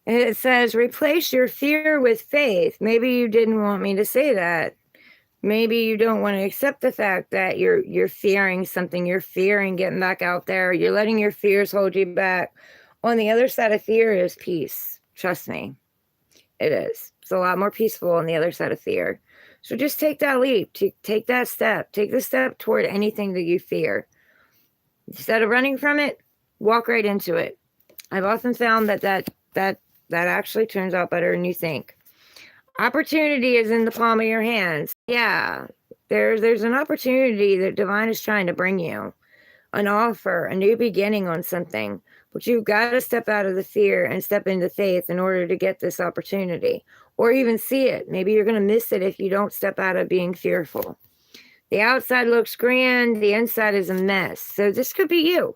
And it says, replace your fear with faith. Maybe you didn't want me to say that. Maybe you don't want to accept the fact that you're fearing something. You're fearing getting back out there. You're letting your fears hold you back. On the other side of fear is peace. Trust me. It is. It's a lot more peaceful on the other side of fear. So just take that leap. Take that step. Take the step toward anything that you fear. Instead of running from it, walk right into it. I've often found that actually turns out better than you think. Opportunity is in the palm of your hands. Yeah, there's an opportunity that divine is trying to bring you, an offer, a new beginning on something. But you've got to step out of the fear and step into faith in order to get this opportunity, or even see it. Maybe you're going to miss it if you don't step out of being fearful. The outside looks grand, the inside is a mess. So this could be you.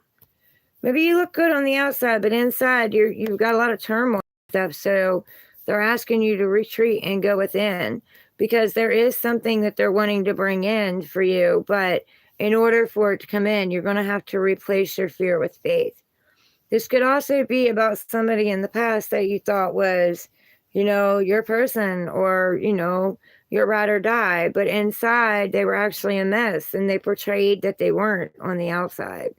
Maybe you look good on the outside, but inside you've got a lot of turmoil and stuff. So they're asking you to retreat and go within, because there is something that they're wanting to bring in for you. But in order for it to come in, you're going to have to replace your fear with faith. This could also be about somebody in the past that you thought was, your person, or, your ride or die. But inside, they were actually a mess, and they portrayed that they weren't on the outside.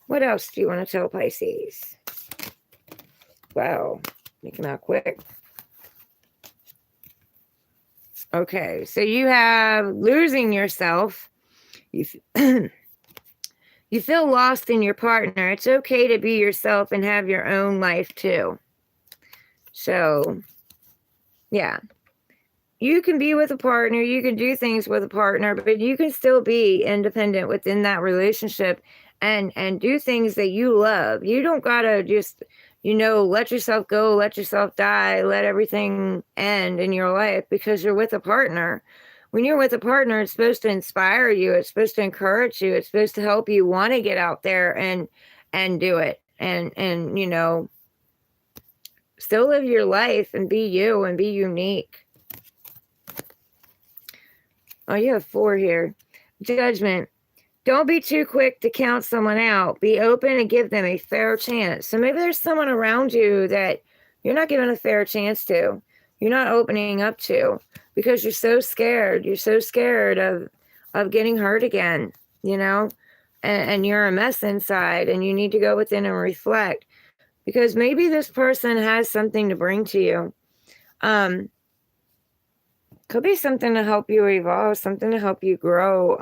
What else do you want to tell Pisces? Wow, make them out quick. Okay, so you have losing yourself. You feel lost in your partner. It's okay to be yourself and have your own life too. So, yeah. You can be with a partner. You can do things with a partner, but you can still be independent within that relationship and do things that you love. You don't gotta just, let yourself go, let yourself die, let everything end in your life because you're with a partner. When you're with a partner, it's supposed to inspire you. It's supposed to encourage you. It's supposed to help you want to get out there and do it. And still live your life and be you and be unique. Oh, you have 4 here. Judgment. Don't be too quick to count someone out. Be open and give them a fair chance. So maybe there's someone around you that you're not giving a fair chance to. You're not opening up to because you're so scared. You're so scared of getting hurt again, and you're a mess inside, and you need to go within and reflect, because maybe this person has something to bring to you. Could be something to help you evolve, something to help you grow.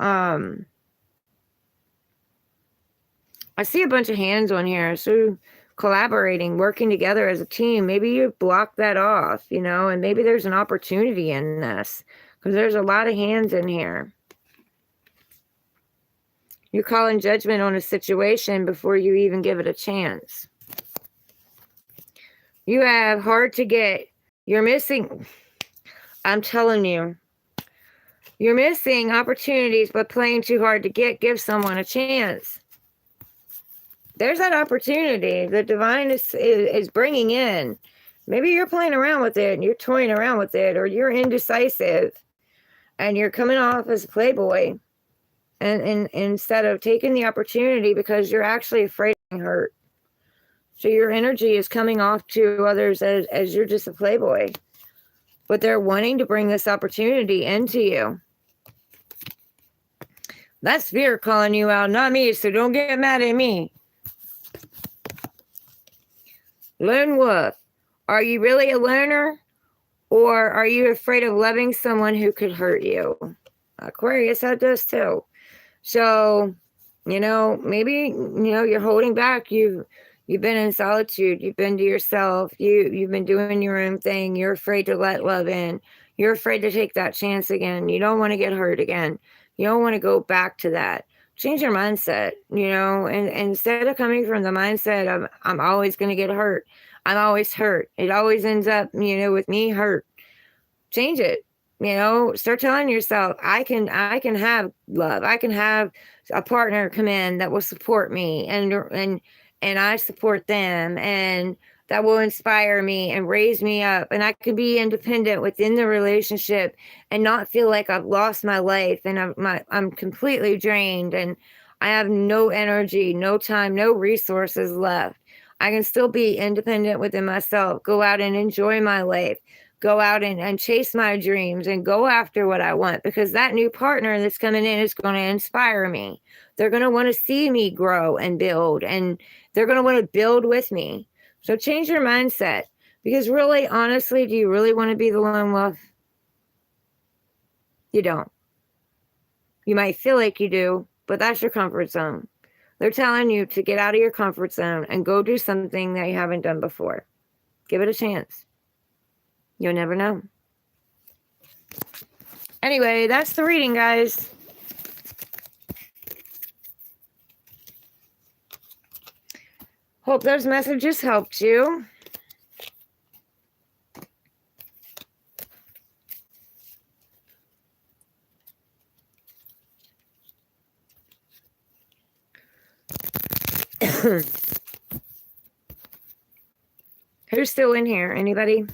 I see a bunch of hands on here. So collaborating, working together as a team. Maybe you block that off, and maybe there's an opportunity in this because there's a lot of hands in here. You're calling judgment on a situation before you even give it a chance. You have hard to get. You're missing. I'm telling you. You're missing opportunities, but playing too hard to get. Give someone a chance. There's that opportunity the divine is bringing in. Maybe you're playing around with it and you're toying around with it, or you're indecisive and you're coming off as a playboy and instead of taking the opportunity because you're actually afraid of being hurt. So your energy is coming off to others as you're just a playboy, but they're wanting to bring this opportunity into you. That's fear calling you out, not me, so don't get mad at me. Lone wolf. Are you really a loner? Or are you afraid of loving someone who could hurt you? Aquarius, that does too. So You know, maybe, you know, you're holding back. You've been in solitude. You've been to yourself. You've been doing your own thing. You're afraid to let love in. You're afraid to take that chance again. You don't want to get hurt again. You don't want to go back to that. Change your mindset, you know, and instead of coming from the mindset of I'm always going to get hurt. I'm always hurt. It always ends up, you know, with me hurt. Change it. You know, start telling yourself, I can have love. I can have a partner come in that will support me, and I support them, and that will inspire me and raise me up, and I can be independent within the relationship and not feel like I've lost my life and I'm completely drained and I have no energy, no time, no resources left. I can still be independent within myself, go out and enjoy my life, go out and chase my dreams and go after what I want, because that new partner that's coming in is going to inspire me. They're going to want to see me grow and build, and they're going to want to build with me. So change your mindset, because really, honestly, do you really want to be the lone wolf? You don't. You might feel like you do, but that's your comfort zone. They're telling you to get out of your comfort zone and go do something that you haven't done before. Give it a chance. You'll never know. Anyway, that's the reading, guys. Hope those messages helped you. Who's still in here? Anybody?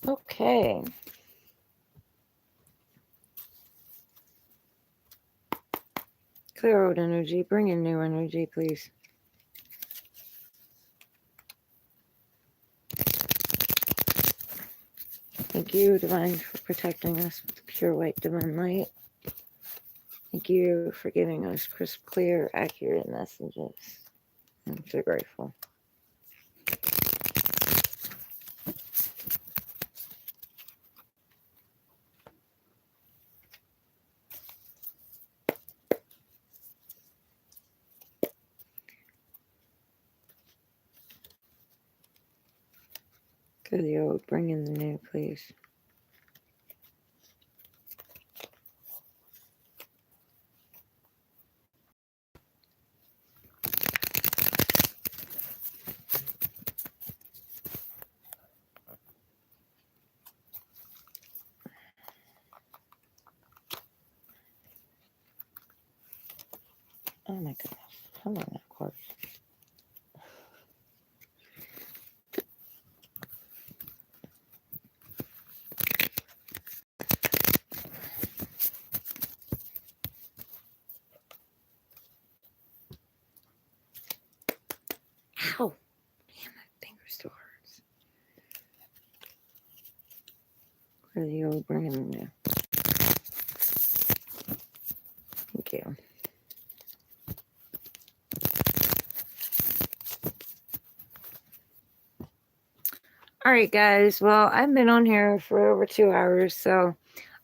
Okay. Clear old energy. Bring in new energy, please. Thank you, Divine, for protecting us with the pure white divine light. Thank you for giving us crisp, clear, accurate messages. I'm so grateful. Clear the old, bring in the new, please. Oh my goodness. Come on, of course. Ow. Damn, my finger still hurts. Clear the old, bring in the new. Thank you. All right, guys. Well, I've been on here for over 2 hours, so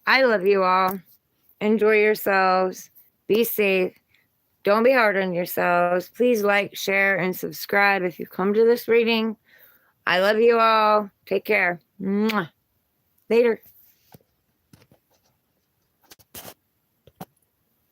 I love you all. Enjoy yourselves. Be safe. Don't be hard on yourselves. Please like, share, and subscribe if you've come to this reading. I love you all. Take care. Mwah. Later.